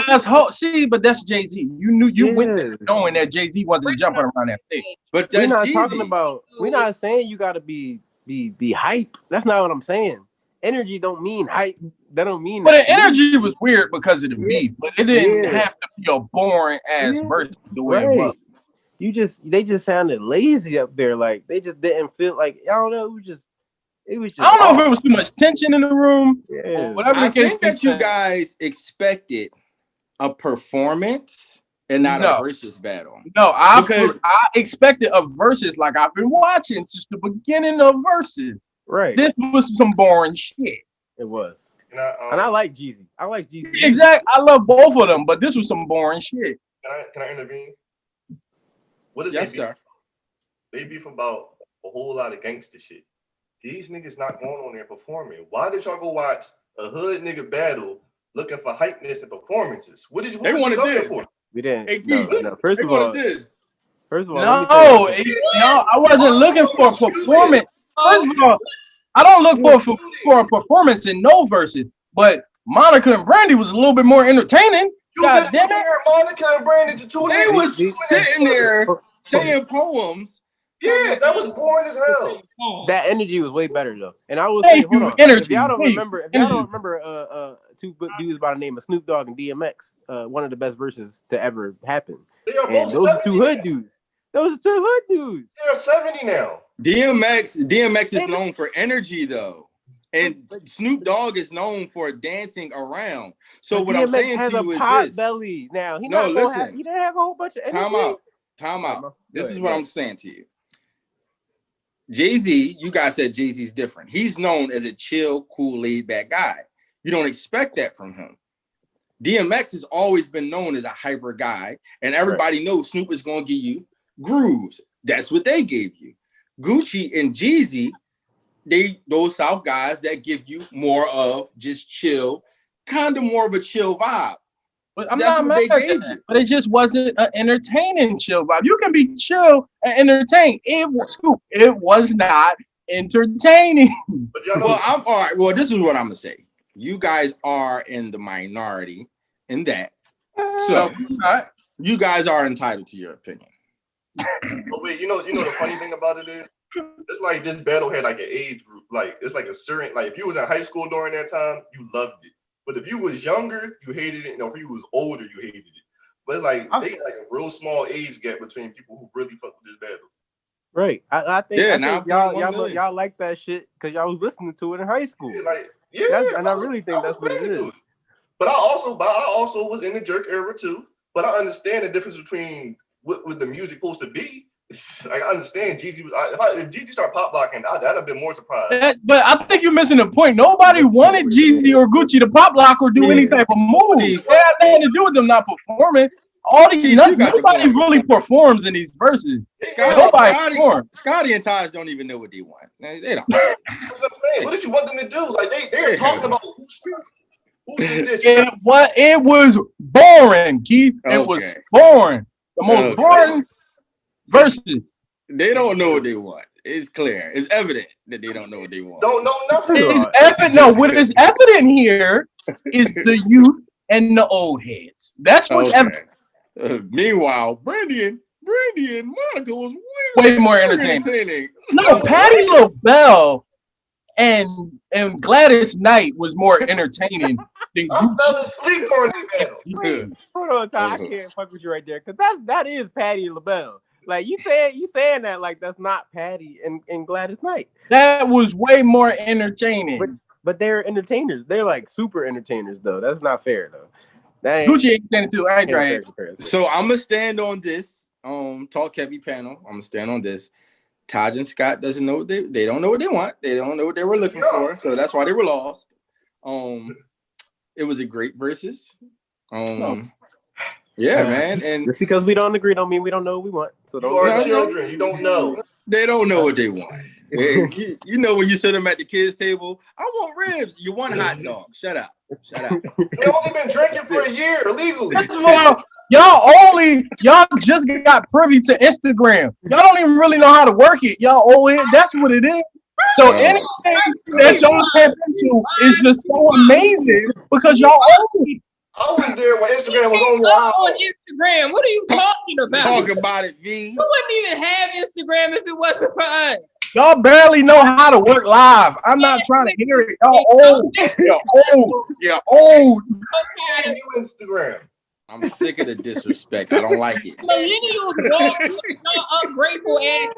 but that's Jay-Z. You went there knowing that Jay-Z wasn't jumping around that stage. But we're not talking about. We're not saying you got to be hype. That's not what I'm saying. Energy don't mean hype. That don't mean. But the energy was weird because of the beat, but it didn't have to be a boring ass verse the way it was. They just sounded lazy up there. Like they just didn't feel like I don't know. It was just. I don't know if it was too much tension in the room. Yeah. Whatever. I think that you guys expected a performance and not a versus battle. No, I expected a versus like I've been watching since the beginning of versus. Right. This was some boring shit. It was. And I like Jeezy. Exactly. I love both of them, but this was some boring shit. Can I intervene? What is yes, sir? They beef about a whole lot of gangster shit. These niggas not going on there performing. Why did y'all go watch a hood nigga battle looking for hypeness and performances? What wanted this for? We didn't. Hey, no, first of all, no, I wasn't looking for a performance. First of all, I don't look for a performance in no verses, but Monica and Brandy was a little bit more entertaining. You just compared Monica and Brandy to two. They was sitting there saying poems. Yeah, that was boring as hell. That energy was way better though. And I will say, hold on. If y'all don't remember, two dudes by the name of Snoop Dogg and DMX, one of the best verses to ever happen. They are both those are two hood dudes. Those are two hood dudes. They're 70 now. DMX is known for energy though. And Snoop Dogg is known for dancing around. So what DMX I'm saying to you is this. Belly now. He didn't have a whole bunch of energy. Time out. This is what I'm saying to you. Jay-Z, you guys said Jay-Z's different. He's known as a chill, cool, laid-back guy. You don't expect that from him. DMX has always been known as a hyper guy, and everybody knows Snoop is going to give you grooves. That's what they gave you. Gucci and Jeezy, those South guys that give you more of just chill, kind of more of a chill vibe. But I'm not mad at that. But it just wasn't an entertaining chill vibe. You can be chill and entertain. It was not entertaining. Well, I'm all right. Well, this is what I'm gonna say. You guys are in the minority in that. So you guys are entitled to your opinion. But wait, you know the funny thing about it is it's like this battle had like an age group. Like it's like a certain if you was in high school during that time, you loved it. But if you was younger, you hated it. If you was older, you hated it. But they got like a real small age gap between people who really fuck with this battle. Right. I think y'all like that shit because y'all was listening to it in high school. And I really think that's what it is. But I also was in the jerk era too. But I understand the difference between what the music supposed to be. Like, I understand Jeezy. If Jeezy started pop blocking, I'd have been more surprised. But I think you're missing the point. Nobody wanted Jeezy or Gucci to pop block or do any type of move. It had nothing to do with them not performing. Nobody really performs in these verses. Scotty and Taj don't even know what they want. They don't. That's what I'm saying. What did you want them to do? Like they're talking about who did this. It was boring, Keith. It was boring. The most boring verses. They don't know what they want. It's clear. It's evident that they don't know what they want. Don't know nothing. What is evident here is the youth and the old heads. That's what's evident. Meanwhile, Brandy and Monica was way more entertaining. No, Patti LaBelle and Gladys Knight was more entertaining then I fell asleep during the battle. Hold on, Ty. I can't fuck with you right there, because that is Patti LaBelle. Like you saying that like that's not Patti and Gladys Knight. That was way more entertaining. But they're entertainers. They're like super entertainers though. That's not fair though. Gucci entertaining too. I ain't right. So I'm gonna stand on this talk heavy panel. I'm gonna stand on this. Taj and Scott doesn't know what they don't know what they want. They don't know what they were looking for. So that's why they were lost. It was a great versus. Yeah, man. And just because we don't agree don't mean we don't know what we want. So you are children. You don't know. They don't know what they want. you know when you sit them at the kids' table, I want ribs. You want hot dog. Shut up. They only been drinking for a year illegally. Y'all just got privy to Instagram. Y'all don't even really know how to work it. Y'all owe it. That's what it is. So anything that y'all tap into is just so amazing because y'all owe it. I was there when Instagram was on Instagram. What are you talking about? Talk about it, V. You wouldn't even have Instagram if it wasn't for us. Y'all barely know how to work live. I'm not trying to hear it. Y'all old. You're old. Okay. You Instagram. I'm sick of the disrespect. I don't like it. Millennials, y'all ungrateful ass.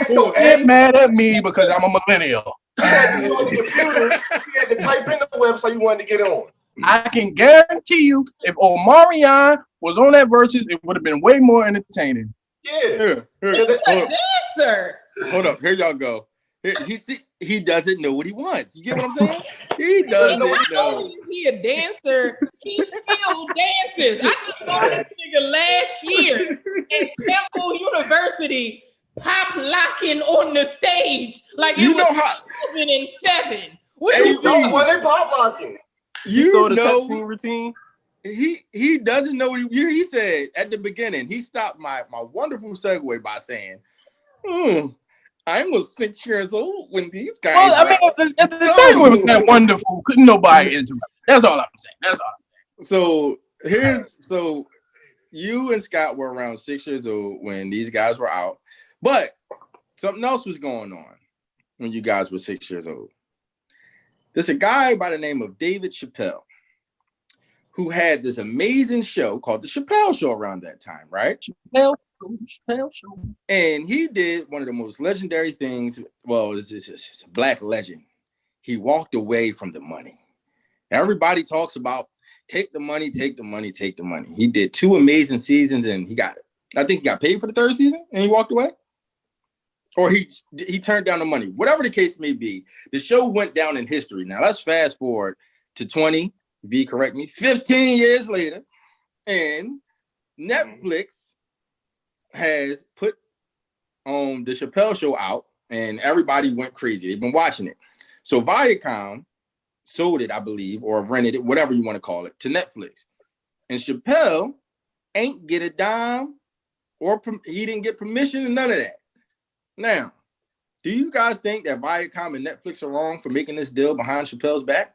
Don't get mad at me because I'm a millennial. You on the computer, you had to type in the website you wanted to get on. I can guarantee you, if Omarion was on that Verzuz, it would have been way more entertaining. Yeah. He's a dancer. Hold up. Here y'all go. He doesn't know what he wants. You get what I'm saying? He doesn't know. He a dancer. He still dances. I just saw this nigga last year at Temple University pop locking on the stage like it was 2007. What are you doing? Why they pop locking? You saw the know routine. He doesn't know what he said at the beginning. He stopped my wonderful segue by saying, I was 6 years old when these guys. Well, I mean, it's the segue was that wonderful. Couldn't nobody interrupt. That's all I'm saying. So you and Scott were around 6 years old when these guys were out, but something else was going on when you guys were 6 years old. There's a guy by the name of David Chappelle who had this amazing show called The Chappelle Show around that time, right? Chappelle Show. And he did one of the most legendary things. Well, it's a black legend. He walked away from the money. Everybody talks about take the money, take the money, take the money. He did 2 amazing seasons and I think he got paid for the 3rd season and he walked away. Or he turned down the money. Whatever the case may be, the show went down in history. Now let's fast forward to 15 years later, and Netflix has put the Chappelle Show out, and everybody went crazy. They've been watching it. So Viacom sold it, I believe, or rented it, whatever you want to call it, to Netflix. And Chappelle ain't get a dime, or he didn't get permission and none of that. Now, do you guys think that Viacom and Netflix are wrong for making this deal behind Chappelle's back?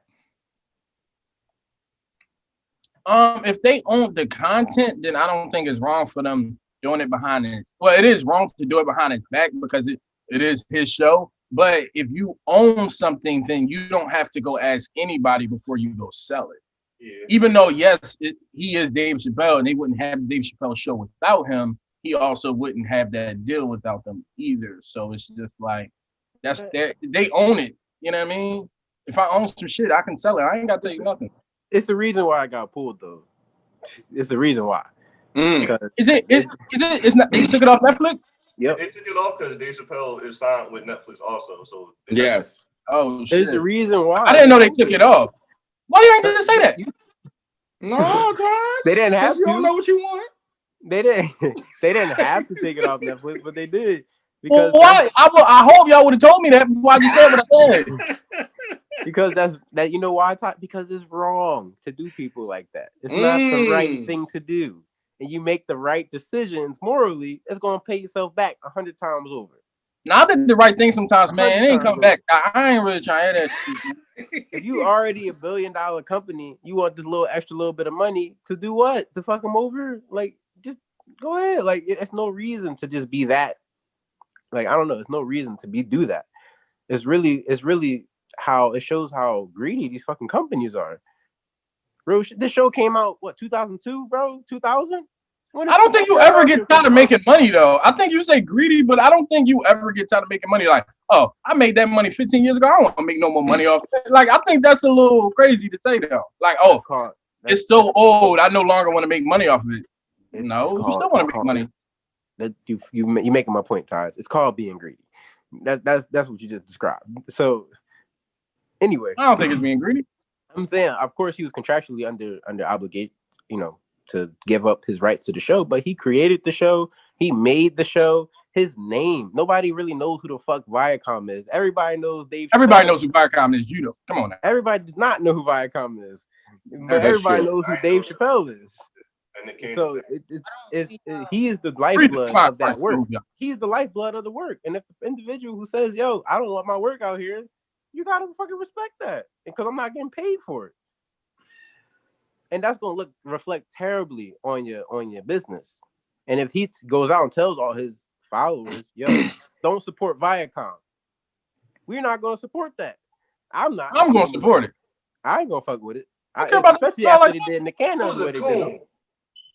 If they own the content, then I don't think it's wrong for them doing it behind it. Well, it is wrong to do it behind his back because it is his show. But if you own something, then you don't have to go ask anybody before you go sell it. Yeah. Even though, yes, he is Dave Chappelle and they wouldn't have the Dave Chappelle show without him, he also wouldn't have that deal without them either. So it's just like, they own it. You know what I mean? If I own some shit, I can sell it. I ain't got to tell you nothing. It's the reason why I got pulled though. It's the reason why. It's not. They took it off Netflix. Yep. They took it off because Dave Chappelle is signed with Netflix also. So yes. Oh shit. It's the reason why. I didn't know they took it off. Why do you have to say that? No, Todd. They didn't have to. You don't know what you want. They didn't. They didn't have to take it off Netflix, but they did. Because why? I hope y'all would have told me that before I just said what I said. Because that you know why I thought because it's wrong to do people like that. It's not the right thing to do. And you make the right decisions morally, it's gonna pay yourself back 100 times over. Now I did the right thing sometimes, man. It ain't come back. I ain't really trying to hear that shit. If you already $1 billion company, you want this extra little bit of money to do what? To fuck them over? Like, just go ahead. Like, it's no reason to just be that. Like, I don't know. It's no reason to do that. It's really. how greedy these fucking companies are. Bro, this show came out, 2002, bro? 2000? I don't think you ever get tired of making money, though. I think you say greedy, but I don't think you ever get tired of making money. Like, oh, I made that money 15 years ago. I don't want to make no more money off it. Like, I think that's a little crazy to say, though. Like, oh, it's so old, I no longer want to make money off of it. No, you still want to make money. That you making my point, Taj. It's called being greedy. That's what you just described. So, anyway, I don't think it's being greedy. I'm saying, of course, he was contractually under obligation, to give up his rights to the show, but he created the show. He made the show. His name. Nobody really knows who the fuck Viacom is. Everybody knows Dave. Everybody knows who Viacom is. You know. Come on now. Everybody does not know who Viacom is, but everybody knows who Dave Chappelle is. So he is the lifeblood of that work. He's the lifeblood of the work. And if the individual who says, "Yo, I don't want my work out here," you gotta fucking respect that, because I'm not getting paid for it. And that's gonna reflect terribly on your business. And if he goes out and tells all his followers, "Yo, don't support Viacom," we're not gonna support that. I'm gonna support it. I ain't gonna fuck with it. Especially after they did in the Canada where they did.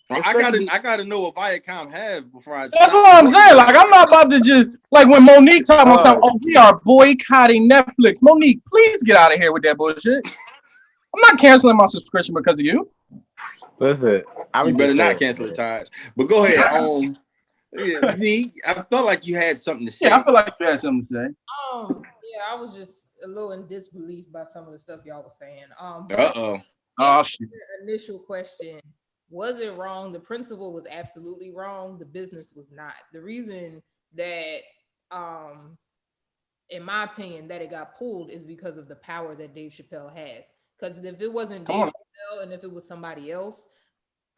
Well, I gotta know what Viacom have before I. That's what I'm saying. Like, I'm not about to just like when Monique talking about something. Oh, we are boycotting Netflix. Monique, please get out of here with that bullshit. I'm not canceling my subscription because of you. Listen, you better not cancel it, Taj. But go ahead. V, I felt like you had something to say. Yeah, I feel like you had something to say. Yeah, I was just a little in disbelief by some of the stuff y'all was saying. Oh shit. Initial question: was it wrong? The principle was absolutely wrong. The business was not. The reason that, in my opinion, that it got pulled is because of the power that Dave Chappelle has. Because if it wasn't Dave Chappelle and if it was somebody else,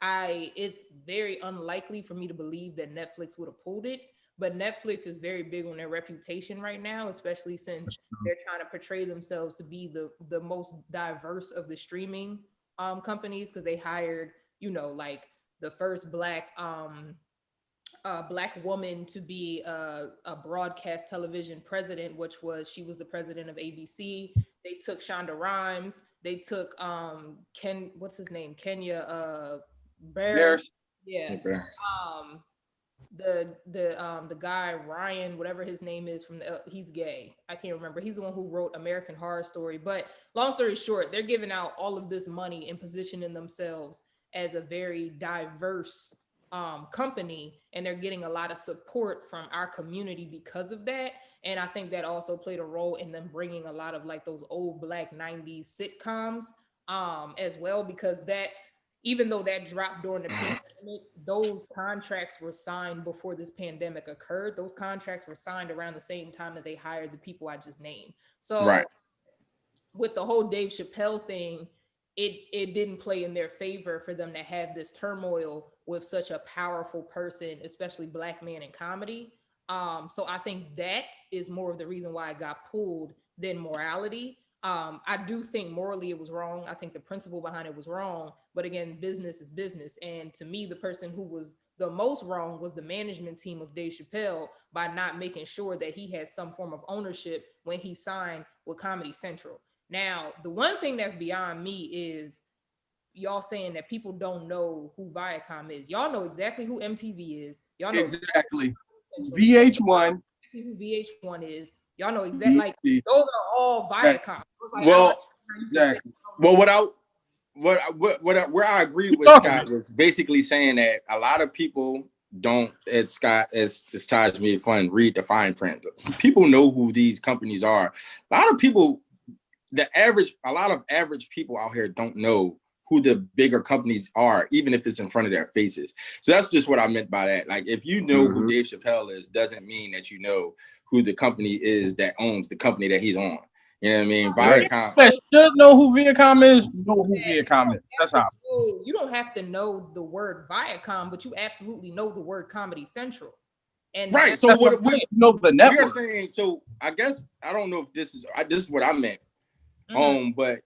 it's very unlikely for me to believe that Netflix would have pulled it. But Netflix is very big on their reputation right now, especially since they're trying to portray themselves to be the most diverse of the streaming companies, because they hired, like the first black woman to be a broadcast television president, she was the president of ABC. They took Shonda Rhimes. They took what's his name? Kenya Barris. Yeah. The guy Ryan, whatever his name is, he's gay. I can't remember. He's the one who wrote American Horror Story. But long story short, they're giving out all of this money and positioning themselves as a very diverse company, and they're getting a lot of support from our community because of that. And I think that also played a role in them bringing a lot of like those old black 90s sitcoms as well, because that, even though that dropped during the pandemic, those contracts were signed before this pandemic occurred. Those contracts were signed around the same time that they hired the people I just named. So with the whole Dave Chappelle thing, it didn't play in their favor for them to have this turmoil with such a powerful person, especially black man in comedy. So I think that is more of the reason why it got pulled than morality. I do think morally it was wrong. I think the principle behind it was wrong. But again, business is business. And to me, the person who was the most wrong was the management team of Dave Chappelle, by not making sure that he had some form of ownership when he signed with Comedy Central. Now, the one thing that's beyond me is y'all saying that people don't know who Viacom is. Y'all know exactly who MTV is. Y'all know exactly VH1. Who VH1 is. Y'all know exactly, like, those are all Viacom. Like, where I agree with Scott was basically saying that a lot of people don't, as Taj made fun, read the fine print. People know who these companies are. A lot of people, a lot of average people out here don't know who the bigger companies are, even if it's in front of their faces. So that's just what I meant by that. Like, if you know who Dave Chappelle is, doesn't mean that you know who the company is that owns the company that he's on. You know what I mean? Viacom. Should know who Viacom is. Know who Viacom is. That's how. You don't have to know the word Viacom, but you absolutely know the word Comedy Central. And right. So what we know the network. We're saying. So I guess I don't know if this is what I meant. But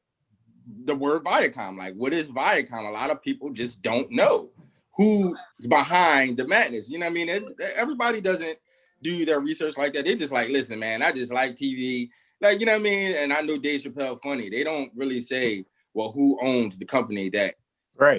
the word Viacom, like, what is Viacom? A lot of people just don't know who's behind the madness. You know what I mean? Everybody doesn't do their research like that. They just like, listen, man, I just like TV. Like, you know what I mean? And I know Dave Chappelle funny. They don't really say, well, who owns the company that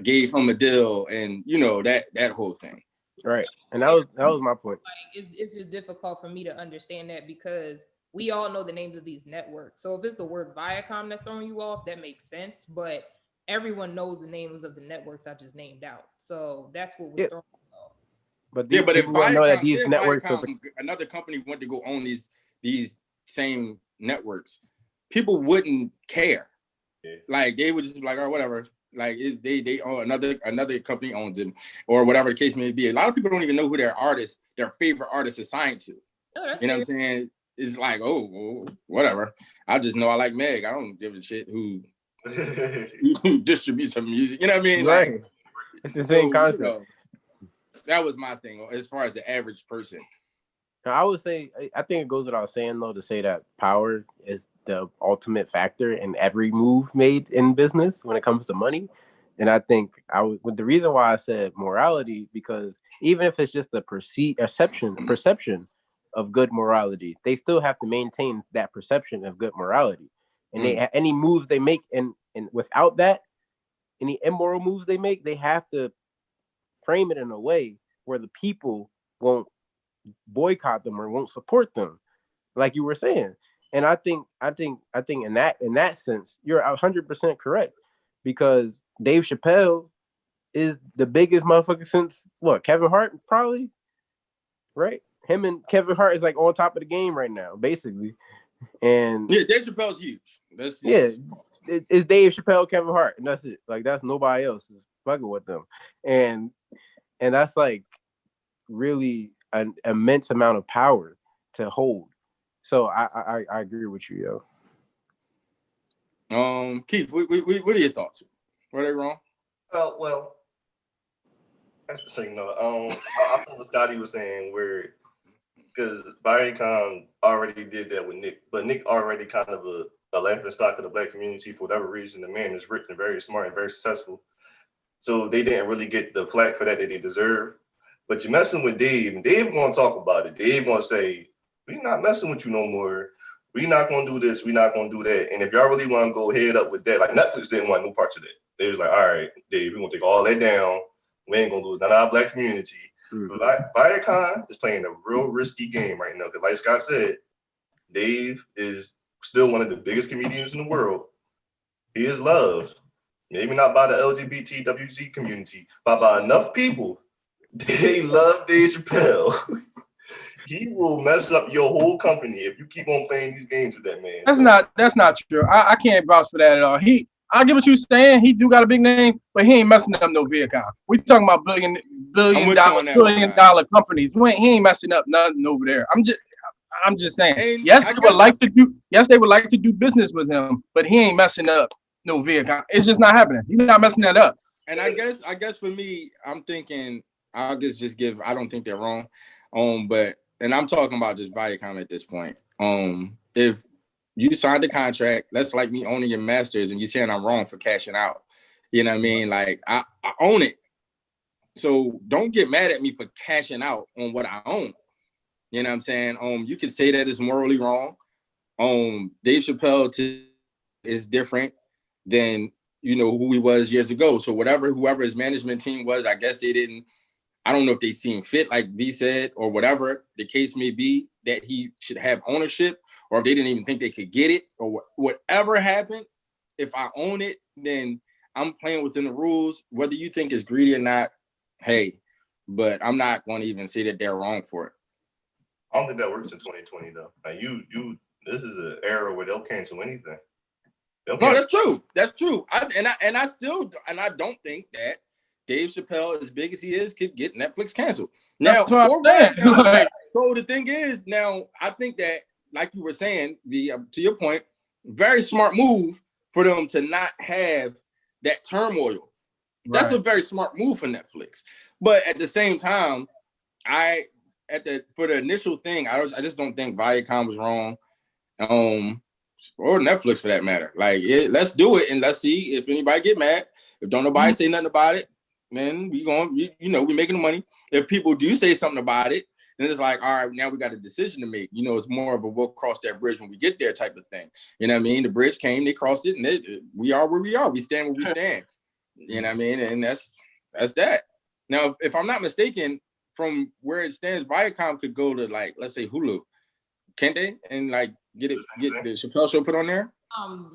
gave him a deal, and you know that whole thing. Right. And that was my point. Like, it's just difficult for me to understand that because we all know the names of these networks. So if it's the word Viacom that's throwing you off, that makes sense. But everyone knows the names of the networks I just named out. So that's what was throwing me off. But if Viacom, know that these networks Viacom, another company went to go own these same networks, people wouldn't care. Yeah. Like they would just be like, oh, whatever. Like they own another company owns them, or whatever the case may be. A lot of people don't even know who their favorite artist is signed to. Oh, you know what I'm saying? It's like, oh, whatever. I just know I like Meg. I don't give a shit who distributes her music. You know what I mean? Right. Like, it's the same concept. You know, that was my thing as far as the average person. Now, I would say, I think it goes without saying though to say that power is the ultimate factor in every move made in business when it comes to money. And I think the reason why I said morality, because even if it's just a perception of good morality, they still have to maintain that perception of good morality. And any moves they make, and without that, any immoral moves they make, they have to frame it in a way where the people won't boycott them or won't support them, like you were saying. And I think in that sense, you're 100% correct, because Dave Chappelle is the biggest motherfucker since Kevin Hart, probably, right? Him and Kevin Hart is like on top of the game right now, basically. And yeah, Dave Chappelle's huge. It's Dave Chappelle, Kevin Hart, and that's it. Like that's nobody else is fucking with them, and that's like really an immense amount of power to hold. So I agree with you, yo. Keith, what are your thoughts? Were they wrong? Well, that's the thing. No, I feel what Scotty was saying, where because Viacom already did that with Nick, but Nick already kind of a laughing stock of the black community for whatever reason. The man is rich and very smart and very successful, so they didn't really get the flack for that they deserve. But you're messing with Dave, and Dave gonna talk about it. Dave gonna say, "We're not messing with you no more. We're not gonna do this. We're not gonna do that." And if y'all really want to go head up with that, like Netflix didn't want no parts of that. They was like, "All right, Dave, we're gonna take all that down. We ain't gonna lose none of our black community." But Viacom is playing a real risky game right now, because like Scott said, Dave is still one of the biggest comedians in the world. He is loved, maybe not by the LGBTWG community, but by enough people. They love Dave Chappelle. He will mess up your whole company if you keep on playing these games with that man. That's not true. I can't vouch for that at all. I get what you're saying. He do got a big name, but he ain't messing up no Viacom. We talking about billion dollar companies. He ain't messing up nothing over there. I'm just saying. And yes, they would like to do business with him, but he ain't messing up no Viacom. It's just not happening. He's not messing that up. And I guess for me, I'm thinking I don't think they're wrong. And I'm talking about just Viacom at this point. If you signed a contract, that's like me owning your masters and you saying I'm wrong for cashing out. You know what I mean? Like I own it. So don't get mad at me for cashing out on what I own. You know what I'm saying? You can say that it's morally wrong. Dave Chappelle is different than who he was years ago. So whoever his management team was, I guess I don't know if they seen fit, like V said, or whatever the case may be, that he should have ownership, or if they didn't even think they could get it, or whatever happened. If I own it, then I'm playing within the rules. Whether you think it's greedy or not, hey, but I'm not going to even say that they're wrong for it. I don't think that works in 2020 though. Like this is an era where they'll cancel anything. No, that's true. That's true. I don't think that Dave Chappelle, as big as he is, could get Netflix canceled. Now, so the thing is, now I think that, like you were saying, to your point, very smart move for them to not have that turmoil. Right. That's a very smart move for Netflix. But at the same time, for the initial thing, I just don't think Viacom was wrong, or Netflix for that matter. Like, let's do it and let's see if anybody get mad. If don't nobody say nothing about it, then we making money. If people do say something about it, And it's like, all right, now we got a decision to make. You know, it's more of a we'll cross that bridge when we get there type of thing. You know what I mean? The bridge came, they crossed it, and we are where we are. We stand where we stand. You know what I mean? And that's that. Now, if I'm not mistaken, from where it stands, Viacom could go to, like, let's say Hulu. Can't they? And like get the Chappelle Show put on there?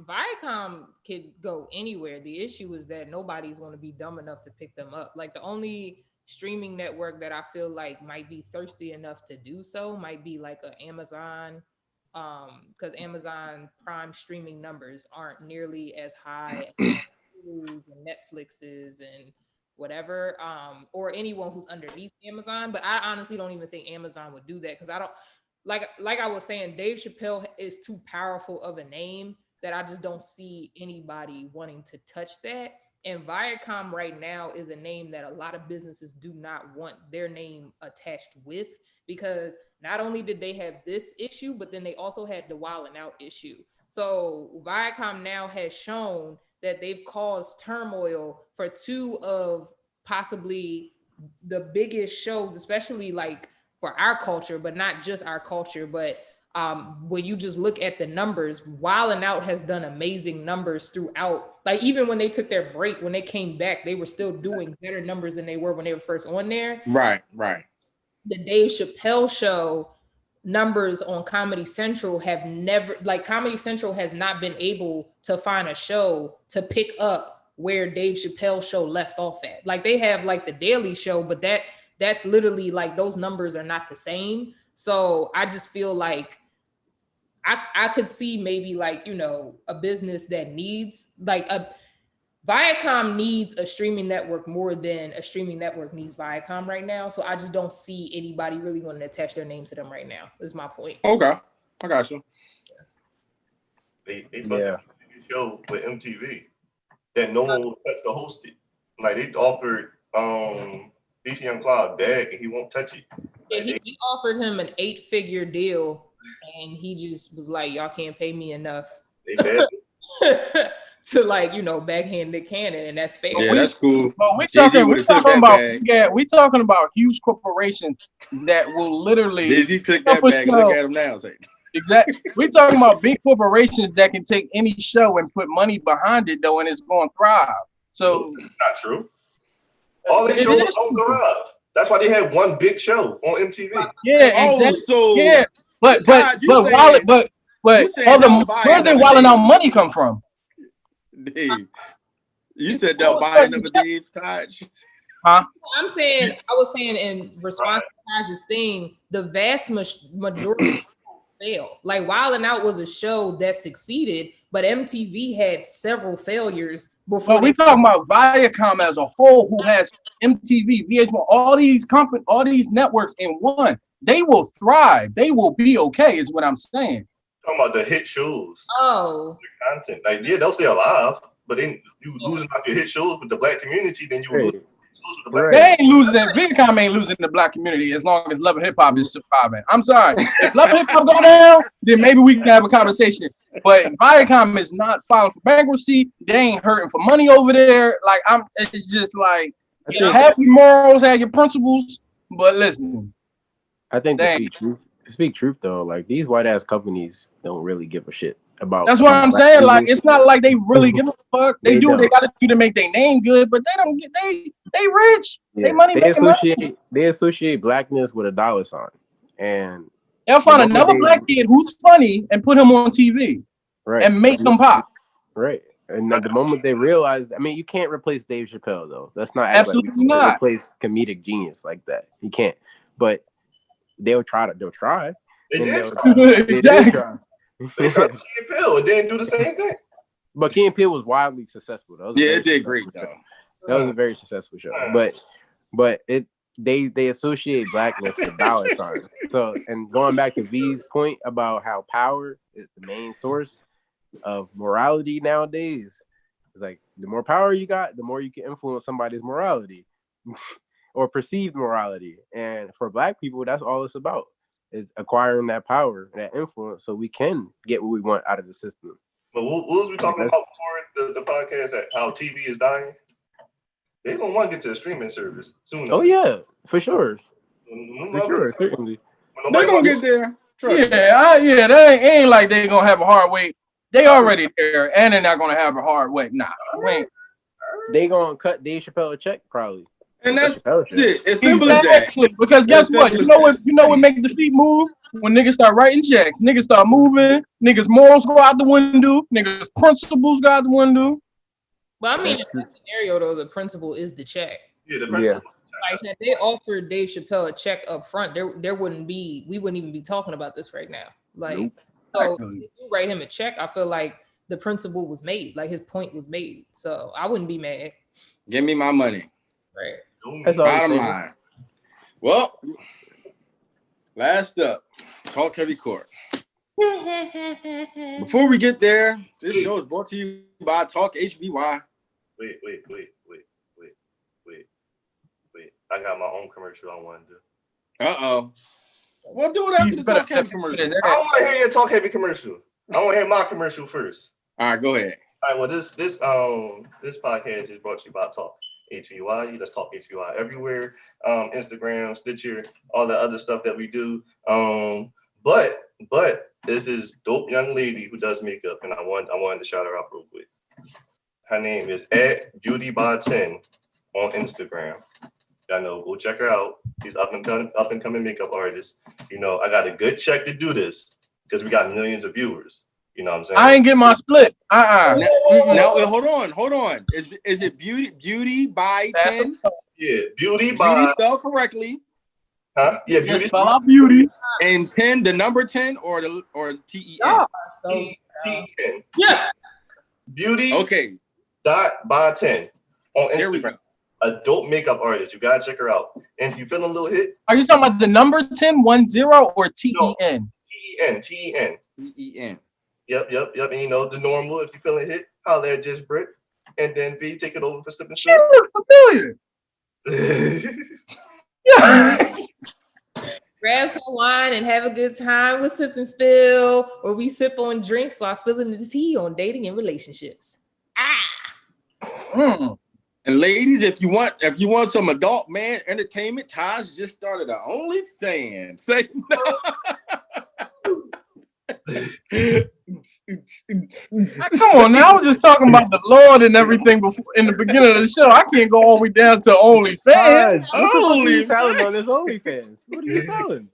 Viacom could go anywhere. The issue is that nobody's going to be dumb enough to pick them up. Like, the only streaming network that I feel like might be thirsty enough to do so might be like a Amazon, because Amazon Prime streaming numbers aren't nearly as high as Hulu's and Netflix's and whatever, or anyone who's underneath Amazon. But I honestly don't even think Amazon would do that, because I don't like I was saying, Dave Chappelle is too powerful of a name that I just don't see anybody wanting to touch that. And Viacom right now is a name that a lot of businesses do not want their name attached with, because not only did they have this issue, but then they also had the Wild 'N Out issue. So Viacom now has shown that they've caused turmoil for two of possibly the biggest shows, especially like for our culture, but not just our culture, but when you just look at the numbers, Wild 'N Out has done amazing numbers throughout. Like, even when they took their break, when they came back, they were still doing better numbers than they were when they were first on there. Right. The Dave Chappelle Show numbers on Comedy Central have never, like, Comedy Central has not been able to find a show to pick up where Dave Chappelle Show left off at. Like, they have like the Daily Show, but that's literally like, those numbers are not the same. So I just feel like I could see maybe, like, you know, a business that needs, like, Viacom needs a streaming network more than a streaming network needs Viacom right now. So I just don't see anybody really wanting to attach their name to them right now, is my point. Okay, I got you. They show with MTV that no one will touch to host it. Like, they offered DC Young Fly a bag and he won't touch it. Yeah, he offered him an 8-figure deal, and he just was like, y'all can't pay me enough to, like, you know, backhand the cannon, and that's fair. Yeah, that's cool. But we talking about huge corporations that will literally. Jay-Z took that bag. Look at him now. Exactly. We're talking about big corporations that can take any show and put money behind it, though, and it's going to thrive. So it's not true. All these shows don't thrive. That's why they had one big show on MTV. Yeah, exactly. So yeah, but where did Wild 'N Out money come from? Dave, you said they'll buy another Dave Taj. Huh? I was saying in response to Taj's thing, the vast majority of shows fail. Like, Wild 'N Out was a show that succeeded, but MTV had several failures before. But we talking about Viacom as a whole, who has MTV, VH1, all these networks in one. They will thrive. They will be okay, is what I'm saying. Talking about the hit shows. Oh, the content. Like, yeah, they'll stay alive, but then you losing out your hit shows with the black community, then you lose shows with the black community. They ain't losing that. Viacom ain't losing the black community as long as Love and Hip Hop is surviving. I'm sorry. If Love and Hip Hop go down, then maybe we can have a conversation. But Viacom is not filing for bankruptcy. They ain't hurting for money over there. Like, it's just like, have your morals, have your principles, but listen. I think to speak truth though, like, these white ass companies don't really give a shit about. That's what I'm saying. Like, it's not like they really give a fuck. They do what they gotta do to make their name good, but they don't get they rich. Yeah. They associate blackness with a dollar sign, and they'll find another black kid who's funny and put him on TV, right, and make them pop. Right. And the moment they realize, I mean, you can't replace Dave Chappelle though. That's not absolutely not replace comedic genius like that. You can't. But they'll try. They did try. They try. They tried to Key and Peele. It didn't do the same thing. But Key and Peele was wildly successful. It did great though. That was a very successful show. But they associate blackness with dollar signs. So, and going back to V's point about how power is the main source of morality nowadays, it's like, the more power you got, the more you can influence somebody's morality or perceived morality. And for black people, that's all it's about, is acquiring that power, that influence, so we can get what we want out of the system. But what was we talking about before the podcast, that how TV is dying? They're gonna want to get to a streaming service soon. Oh yeah, for sure. For sure, certainly. They're gonna get there. Yeah, they ain't like they gonna have a hard wait. They already there, and they're not gonna have a hard wait. Nah, they gonna cut Dave Chappelle a check probably. And that's it. It's simple as that. Because guess what? You know what make the feet move? When niggas start writing checks, niggas start moving, niggas morals go out the window, niggas principles go out the window. Well, I mean, in this scenario though, the principle is the check. Yeah, the principle. Like if they offered Dave Chappelle a check up front, we wouldn't even be talking about this right now. Like, so if you write him a check, I feel like the principle was made, like his point was made. So I wouldn't be mad. Give me my money. Right. That's bottom line. Well, last up, Talk Heavy Court. Before we get there, this show is brought to you by Talk HVY. Wait. I got my own commercial I want to do. Well, do it after the Talk Heavy commercial. I don't want to hear your Talk Heavy commercial. I want to hear my commercial first. All right, go ahead. All right. Well, this podcast is brought to you by Talk HVY. Let's Talk HVY everywhere. Instagram, Stitcher, all the other stuff that we do. But there's this dope young lady who does makeup, and I wanted to shout her out real quick. Her name is @BeautyBy10 on Instagram. Y'all know, go check her out. She's up and coming makeup artist. You know, I got a good check to do this because we got millions of viewers. You know what I'm saying? I ain't get my split. Now, hold on. Is it beauty by 10? Yeah, beauty by spelled correctly. Huh? Yeah, beauty spell out beauty. And 10, the number 10 or TEN? TEN. Yeah. Beauty. Okay. .by 10 on Instagram. A dope makeup artist. You gotta check her out. And if you feeling a little hit, are you talking about the number 10 or TEN? No, TEN. Yep. And you know the normal. If you feeling hit, holler at Just Brick, and then V take it over for sipping. She look familiar. Yeah. Grab some wine and have a good time with Sip and Spill, or we sip on drinks while spilling the tea on dating and relationships. And ladies, if you want some adult man entertainment, Taj just started an OnlyFans. Say no. Come on now, I was just talking about the Lord and everything before in the beginning of the show. I can't go all the way down to OnlyFans. What are you telling on this OnlyFans? What are you telling?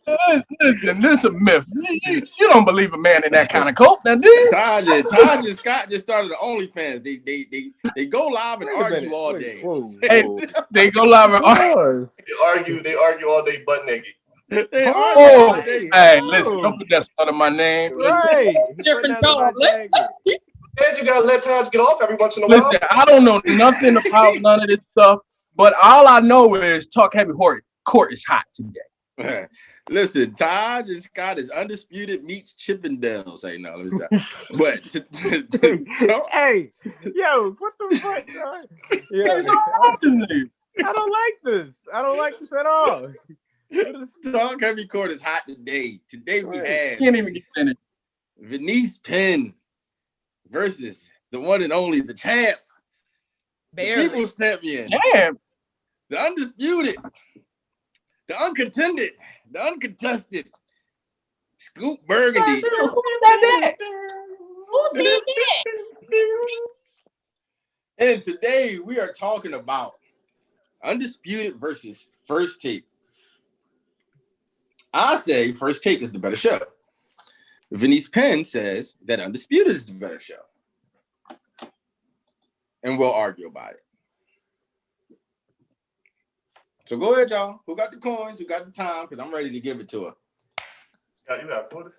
Listen, this is a myth. You don't believe a man in that kind of coat, that Taj and Scott just started the OnlyFans. They go live and argue all day. They go live and argue. They argue all day butt naked. Hey, listen, don't put that spot on my name. Right. Different dog. And you gotta let Taj get off every once in a while. Listen, I don't know nothing about none of this stuff, but all I know is Talk Heavy Court is hot today. Listen, Taj and Scott is undisputed meets Chippendales. Hey, no, let me stop. But hey, yo, what the fuck? I don't like this. I don't like this at all. Talk Heavy Court is hot today. Today we have can't even get in it. Venice Penn versus the one and only the champ, the people's champion, the undisputed, the uncontended, the uncontested, Scoop Burgundy. Who said that? And today we are talking about Undisputed versus First Take. I say First Take is the better show. Venice Penn says that Undisputed is the better show. And we'll argue about it. So go ahead, y'all. Who got the coins? Who got the time? Because I'm ready to give it to her. Scott, you got a quarter?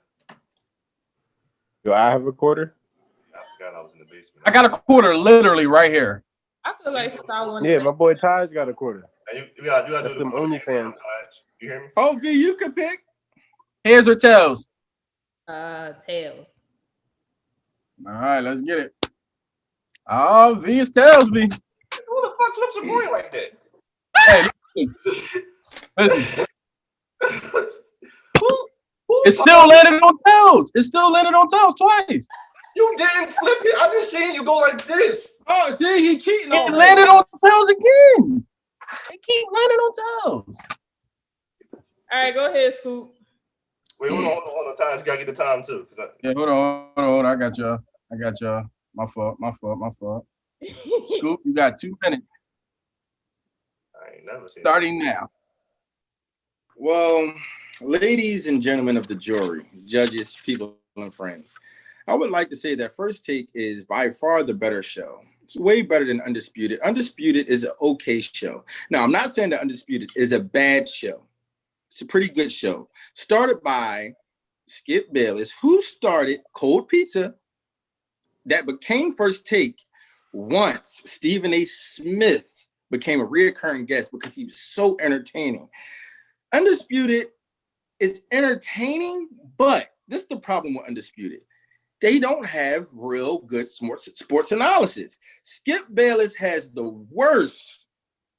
Do I have a quarter? I forgot I was in the basement. I got a quarter literally right here. I feel like since I won. Yeah, my boy Taj got a quarter. You gotta do them OnlyFans. You hear me? Oh, V, you can pick. Heads or tails? Tails. All right, let's get it. Oh, V is tails, V. Who the fuck flips a coin like that? Hey, listen. It's still landed on tails. It's still landed on tails twice. You didn't flip it. I just seen you go like this. Oh, see, he cheating. It landed on tails again. They keep landing on tails. All right, go ahead, Scoop. Wait, hold on, Taj. You gotta get the time too. Yeah, hold on. I got y'all. My fault. Scoop, you got 2 minutes. I ain't never seen Starting now. Well, ladies and gentlemen of the jury, judges, people, and friends, I would like to say that First Take is by far the better show. It's way better than Undisputed. Undisputed is an okay show. Now, I'm not saying that Undisputed is a bad show. It's a pretty good show. Started by Skip Bayless, who started Cold Pizza, that became First Take once Stephen A. Smith became a reoccurring guest because he was so entertaining. Undisputed is entertaining, but this is the problem with Undisputed. They don't have real good sports analysis. Skip Bayless has the worst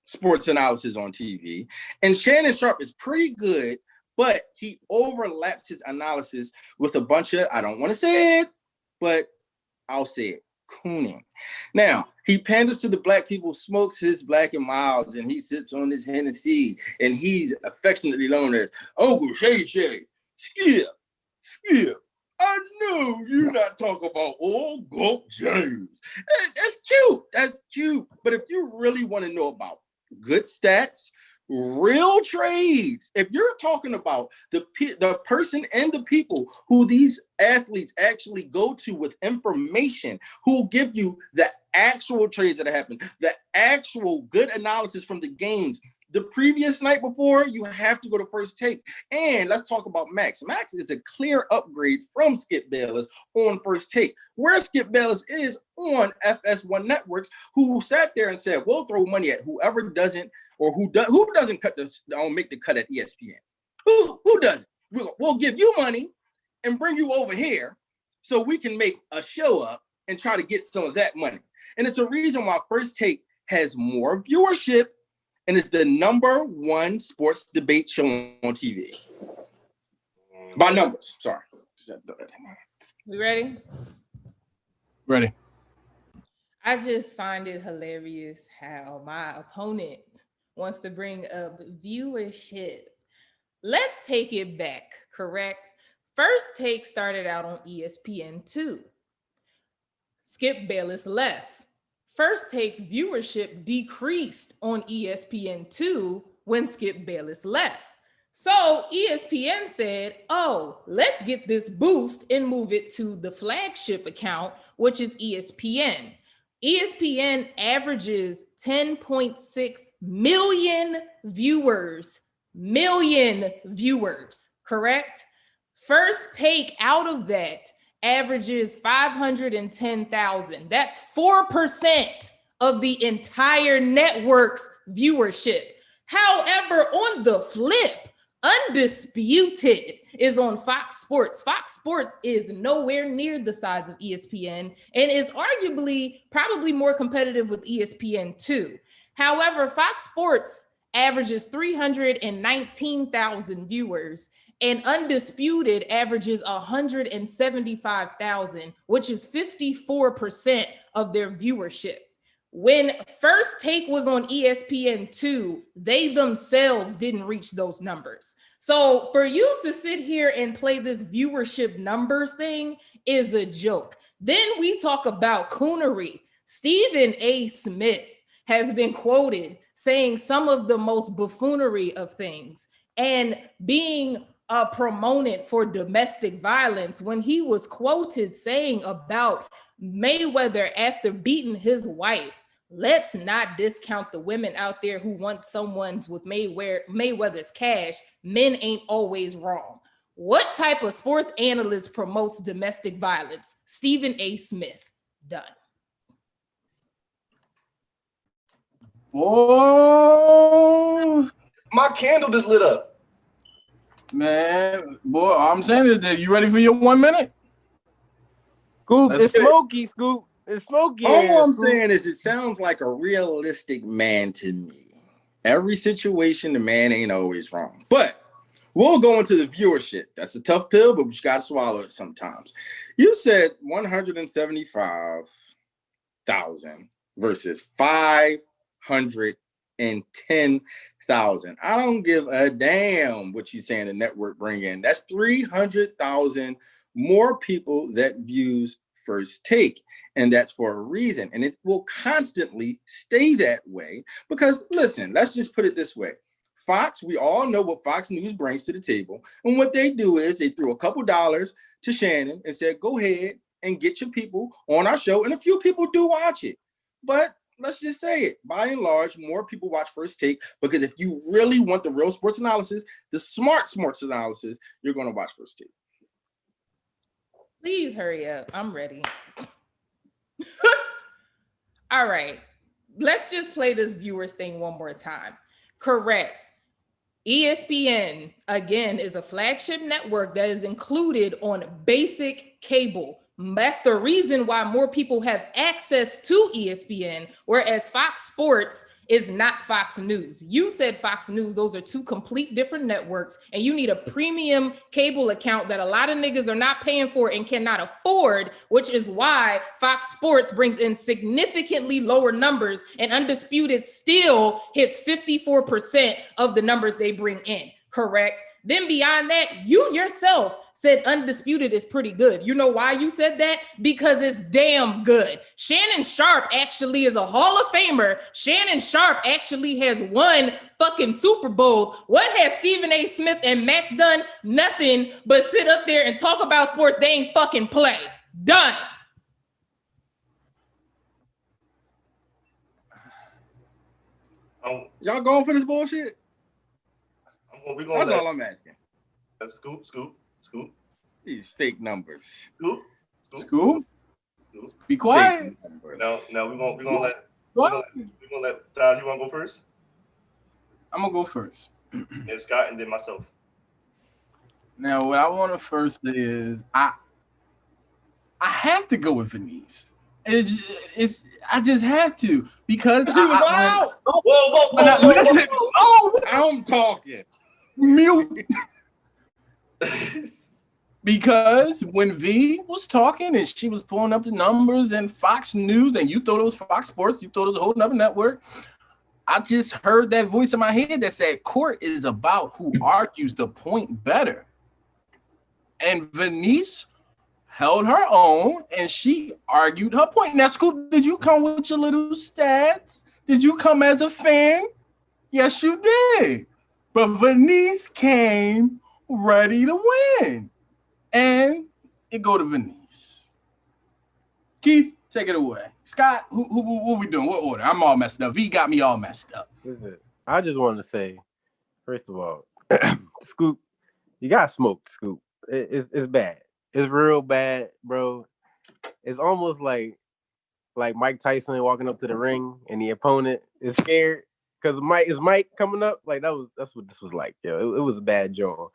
sports analysis on TV, and Shannon Sharp is pretty good, but he overlaps his analysis with a bunch of, I don't want to say it, but I'll say it, cooning. Now, he panders to the black people, smokes his Black and Milds, and he sips on his Hennessy, and he's affectionately known as Uncle Shay Shay. Skip. I know you're not talking about old Gulp James. That's cute. But if you really want to know about good stats, real trades, if you're talking about the person and the people who these athletes actually go to with information, who will give you the actual trades that happen, the actual good analysis from the games, the previous night before, you have to go to First Take. And let's talk about Max. Max is a clear upgrade from Skip Bayless on First Take, where Skip Bayless is on FS1 Networks, who sat there and said, we'll throw money at whoever doesn't, or who doesn't make the cut at ESPN. Who doesn't? We'll give you money and bring you over here so we can make a show up and try to get some of that money. And it's a reason why First Take has more viewership and it's the #1 sports debate show on TV. By numbers, sorry. We ready? Ready. I just find it hilarious how my opponent wants to bring up viewership. Let's take it back, correct? First Take started out on ESPN2. Skip Bayless left. First Take's viewership decreased on ESPN2 when Skip Bayless left. So ESPN said, oh, let's get this boost and move it to the flagship account, which is ESPN. ESPN averages 10.6 million viewers, correct? First Take out of that averages 510,000. That's 4% of the entire network's viewership. However, on the flip, Undisputed is on Fox Sports. Fox Sports is nowhere near the size of ESPN and is arguably probably more competitive with ESPN2. However, Fox Sports averages 319,000 viewers, and Undisputed averages 175,000, which is 54% of their viewership. When First Take was on ESPN2, they themselves didn't reach those numbers. So for you to sit here and play this viewership numbers thing is a joke. Then we talk about coonery. Stephen A. Smith has been quoted saying some of the most buffoonery of things and being a proponent for domestic violence when he was quoted saying about Mayweather after beating his wife, let's not discount the women out there who want someone's with Mayweather's cash. Men ain't always wrong. What type of sports analyst promotes domestic violence? Stephen A. Smith. Done. Oh, my candle just lit up. Man, boy, all I'm saying is that you ready for your 1 minute? Scoop, it's smoky, Scoop. It's smoky. All I'm saying is it sounds like a realistic man to me. Every situation, the man ain't always wrong. But we'll go into the viewership. That's a tough pill, but you got to swallow it sometimes. You said 175,000 versus 510,000. 300,000. I don't give a damn what you saying the network bring in. That's 300,000 more people that views First Take. And that's for a reason. And it will constantly stay that way because, listen, let's just put it this way. Fox, we all know what Fox News brings to the table. And what they do is they threw a couple dollars to Shannon and said, go ahead and get your people on our show. And a few people do watch it. But let's just say it. By and large, more people watch First Take because if you really want the real sports analysis, the smart sports analysis, you're going to watch First Take. Please hurry up. I'm ready. All right. Let's just play this viewers thing one more time. Correct. ESPN, again, is a flagship network that is included on basic cable. That's the reason why more people have access to ESPN, whereas Fox Sports is not Fox News. You said Fox News. Those are two complete different networks, and you need a premium cable account that a lot of niggas are not paying for and cannot afford, which is why Fox Sports brings in significantly lower numbers, and Undisputed still hits 54% of the numbers they bring in. Correct? Then beyond that, you yourself said Undisputed is pretty good. You know why you said that? Because it's damn good. Shannon Sharp actually is a Hall of Famer. Shannon Sharp actually has won fucking Super Bowls. What has Stephen A. Smith and Max done? Nothing but sit up there and talk about sports they ain't fucking play. Done. Y'all going for this bullshit? That's all I'm asking. That's scoop. These fake numbers. Scoop. Be quiet. Now we're gonna let Todd. You wanna go first? I'm gonna go first. And Scott, and then myself. Now, what I want to first is I have to go with Venice. I just have to because she was loud. Whoa. I'm talking. Mute. Because when V was talking and she was pulling up the numbers and Fox News and you thought it was Fox Sports, you thought it was a whole nother network. I just heard that voice in my head that said court is about who argues the point better. And Venice held her own and she argued her point. Now, Scoop, did you come with your little stats? Did you come as a fan? Yes, you did. But Venice came ready to win. And it go to Venice. Keith, take it away. Scott, who we doing? What order? I'm all messed up. V got me all messed up. Listen, I just wanted to say, first of all, Scoop, you got smoked, Scoop. It's bad. It's real bad, bro. It's almost like Mike Tyson walking up to the ring and the opponent is scared. Because Mike coming up? Like that's what this was like, yo. It was a bad job.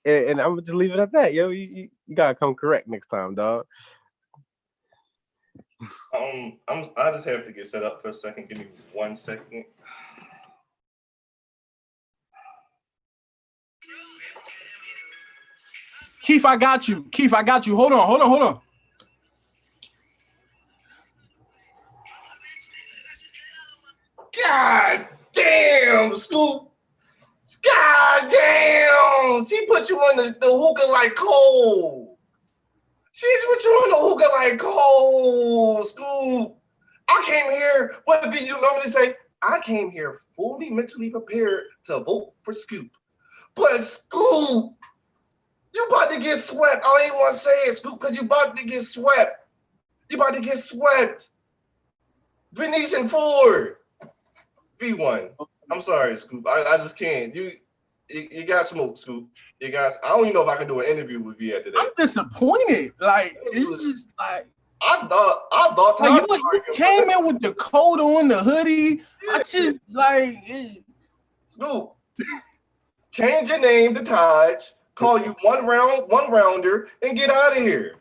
And I'm gonna just leave it at that, yo. You gotta come correct next time, dog. I just have to get set up for a second. Give me 1 second. Keith, I got you. Hold on. God damn, Scoop. God damn. She put you on the hookah like coal. She's put you on the hookah like coal, Scoop. I came here, what did you normally say? I came here fully mentally prepared to vote for Scoop. But Scoop, you about to get swept. I ain't want to say it, Scoop, because you about to get swept. Venice and Ford. V1. I'm sorry, Scoop. I just can't. You got smoked, Scoop. I don't even know if I can do an interview with you after that. I'm disappointed. Like it's just like I thought like you came in with the coat on, the hoodie. I just like Scoop. Change your name to Taj. Call you one rounder, and get out of here.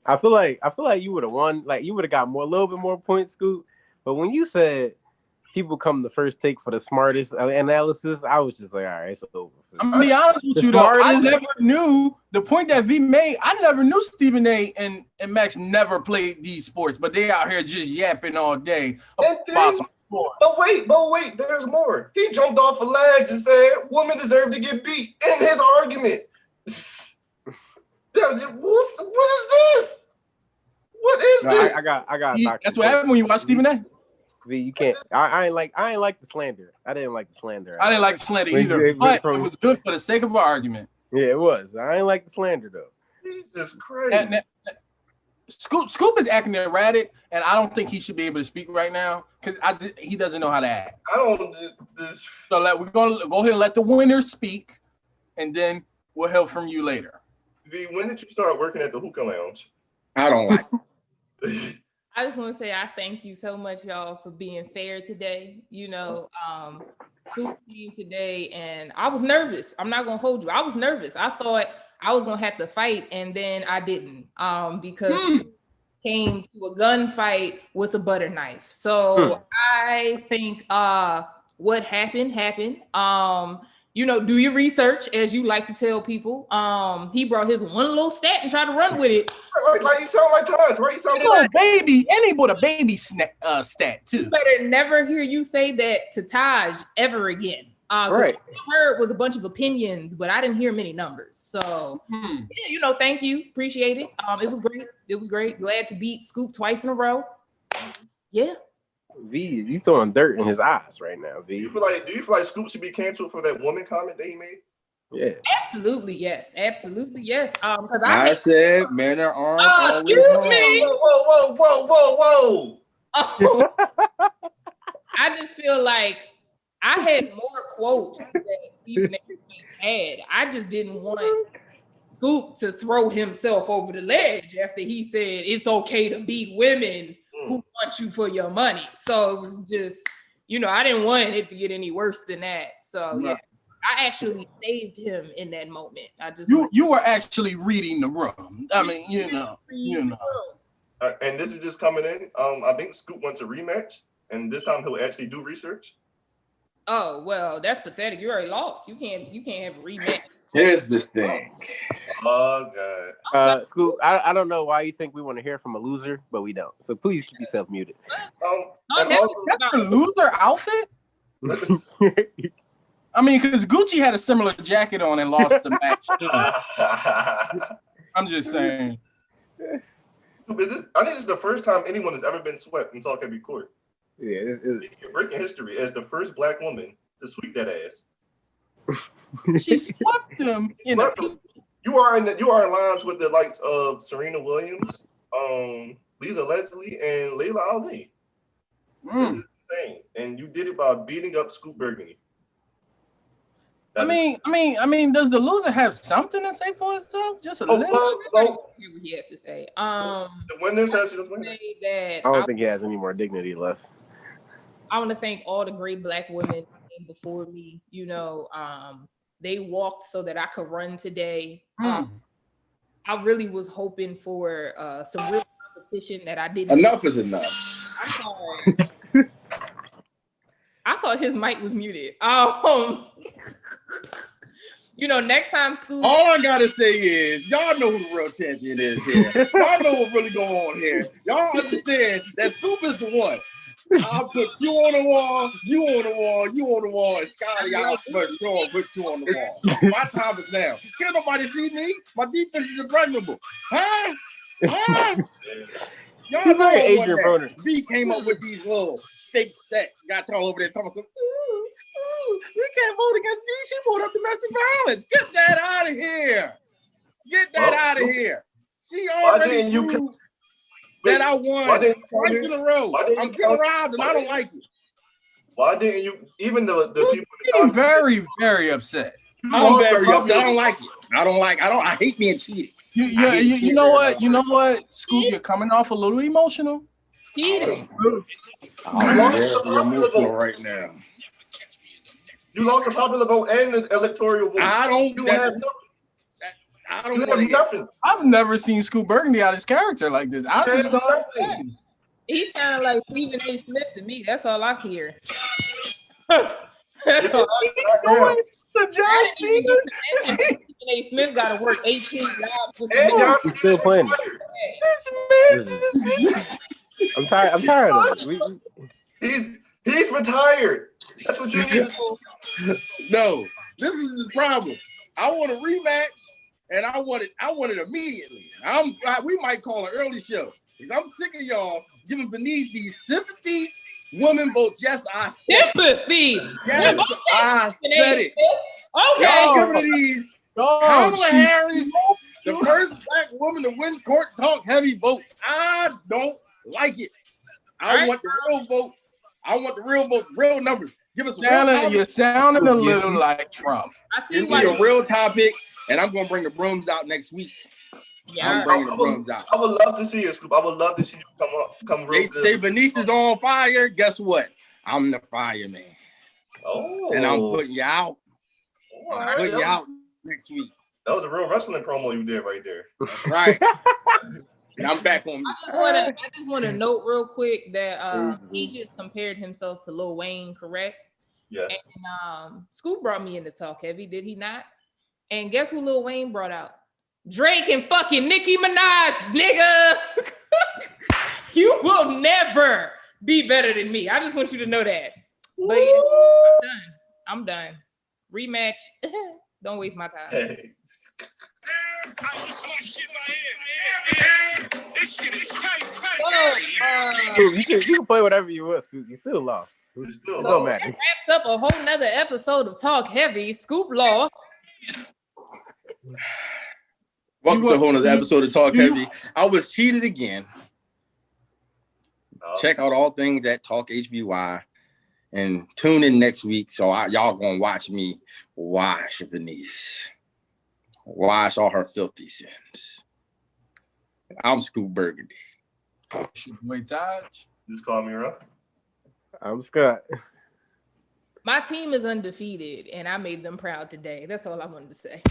I feel like you would have won. Like you would have got a little bit more points, Scoop. But when you said people come the first take for the smartest analysis, I was just like, all right, it's over. I'm gonna be honest with you though. I never knew the point that V made. I never knew Stephen A. and Max never played these sports, but they out here just yapping all day about some But wait, there's more. He jumped off a ledge and said women deserve to get beat in his argument. What is this? What is this? I got. That's what happened when you watch Stephen A. V, you can't. I ain't like the slander. I didn't like the slander. I didn't like the slander either, but it was good for the sake of an argument. Yeah, it was. I ain't like the slander though. Jesus Christ. Scoop is acting erratic, and I don't think he should be able to speak right now because he doesn't know how to act. I don't. So we're gonna go ahead and let the winner speak, and then we'll hear from you later. V, when did you start working at the hookah lounge? I don't like it. I just want to say I thank you so much, y'all, for being fair today. You know, Scoop came today, and I was nervous. I'm not gonna hold you. I was nervous. I thought I was gonna have to fight, and then I didn't, because Scoop came to a gunfight with a butter knife. So I think what happened. You know, do your research, as you like to tell people. He brought his one little stat and tried to run with it. Like you sound like Taj, right? You sound like baby, and he brought a baby stat too. You better never hear you say that to Taj ever again. Right. What I heard was a bunch of opinions, but I didn't hear many numbers. So yeah, you know, thank you, appreciate it. It was great. It was great. Glad to beat Scoop twice in a row. Yeah. V, you throwing dirt in his eyes right now, V. Do you feel like Scoop should be canceled for that woman comment that he made? Yeah. Absolutely yes. Because I said men are armed. Excuse me. Whoa. Oh, I just feel like I had more quotes that Stephen A. had. I just didn't want Scoop to throw himself over the ledge after he said it's okay to beat women who want you for your money. So it was just, you know, I didn't want it to get any worse than that. So yeah, I actually saved him in that moment. I just you were actually reading the room. I mean, you know. And this is just coming in. I think Scoop wants a rematch, and this time he'll actually do research. Oh well, that's pathetic. You already lost. You can't have a rematch. Here's the thing. Oh God. Scoop, I don't know why you think we want to hear from a loser, but we don't. So please keep yourself muted. That's a loser outfit? I mean, because Gucci had a similar jacket on and lost the match. I'm just saying. I think this is the first time anyone has ever been swept in Talk Heavy Court. Yeah, You're breaking history as the first black woman to sweep that ass. She swept him. You are in lines with the likes of Serena Williams, Lisa Leslie, and Layla Ali. This is insane, and you did it by beating up Scoop Burgundy. I mean, does the loser have something to say for himself? Just a little. What he has to say. The winner says he doesn't win. I don't think he has any more dignity left. I want to thank all the great black women before me. You know, they walked so that I could run today. I really was hoping for some real competition that I didn't. Enough is enough. I thought his mic was muted. You know, next time Scoop. All I gotta say is, y'all know who the real champion is here. Y'all know what's really going on here. Y'all understand that Scoop is the one. I'll put you on the wall, you on the wall, you on the wall, and Scotty, I'll put you on the wall. My time is now. Can't nobody see me. My defense is impregnable. Huh? Y'all know Adrian Broner. B came up with these little fake stats. Got y'all over there talking some. We can't vote against me. She brought up domestic violence. Get that out of here. Get that out of here. She already proved that I won twice in a row. I'm getting robbed and I don't like it. Why didn't you? Even the people. I'm very, very upset. I'm very upset. I don't like it. I hate being cheated. You know what? You know what? Scoop, you're coming off a little emotional. Cheating. I'm very emotional right now. You lost the popular vote and the electoral vote. I don't have nothing. I've never seen Scoop Burgundy out of his character like this. I just don't understand. He sounded like Stephen A. Smith to me. That's all I hear. That's all I hear. The John Cena. Stephen A. Smith got to work 18 jobs. He's still playing. This man just I'm tired of it. He's retired. That's what you need to do. No, this is the problem. I want a rematch, and I want it immediately. We might call an early show because I'm sick of y'all giving Benice these sympathy woman votes. Yes, I said sympathy. Yes, I said it. Okay. Y'all giving these Kamala Harris, the first black woman to win court talk heavy votes. I don't like it. I want the real votes. I want the real votes, real numbers. Give us real numbers. You're sounding a little like Trump. I see Give me a real topic, and I'm gonna bring the brooms out next week. Yeah, I'm bringing the brooms out. I would love to see it, Scoop. I would love to see you come real good. They say Benice is on fire. Guess what? I'm the fireman. Oh. And I'm putting you out. I'm putting you out next week. That was a real wrestling promo you did right there. That's right. And I'm back on me. I just want to note real quick that he just compared himself to Lil Wayne, correct? Yes. And Scoop brought me in to talk heavy, did he not? And guess who Lil Wayne brought out? Drake and fucking Nicki Minaj, nigga. You will never be better than me. I just want you to know that. But yeah, I'm done. Rematch. Don't waste my time. Hey. You can play whatever you want, Scoop. You still lost. It don't matter. That wraps up a whole nother episode of Talk Heavy. Scoop lost. Welcome to a whole nother episode of Talk Heavy. I was cheated again. Check out all things at Talk HVY and tune in next week. So y'all gonna watch me wash Benice. Wash all her filthy sins. I'm Scoop Burgundy. Boy, Taj. Just call me up. I'm Scott. My team is undefeated, and I made them proud today. That's all I wanted to say.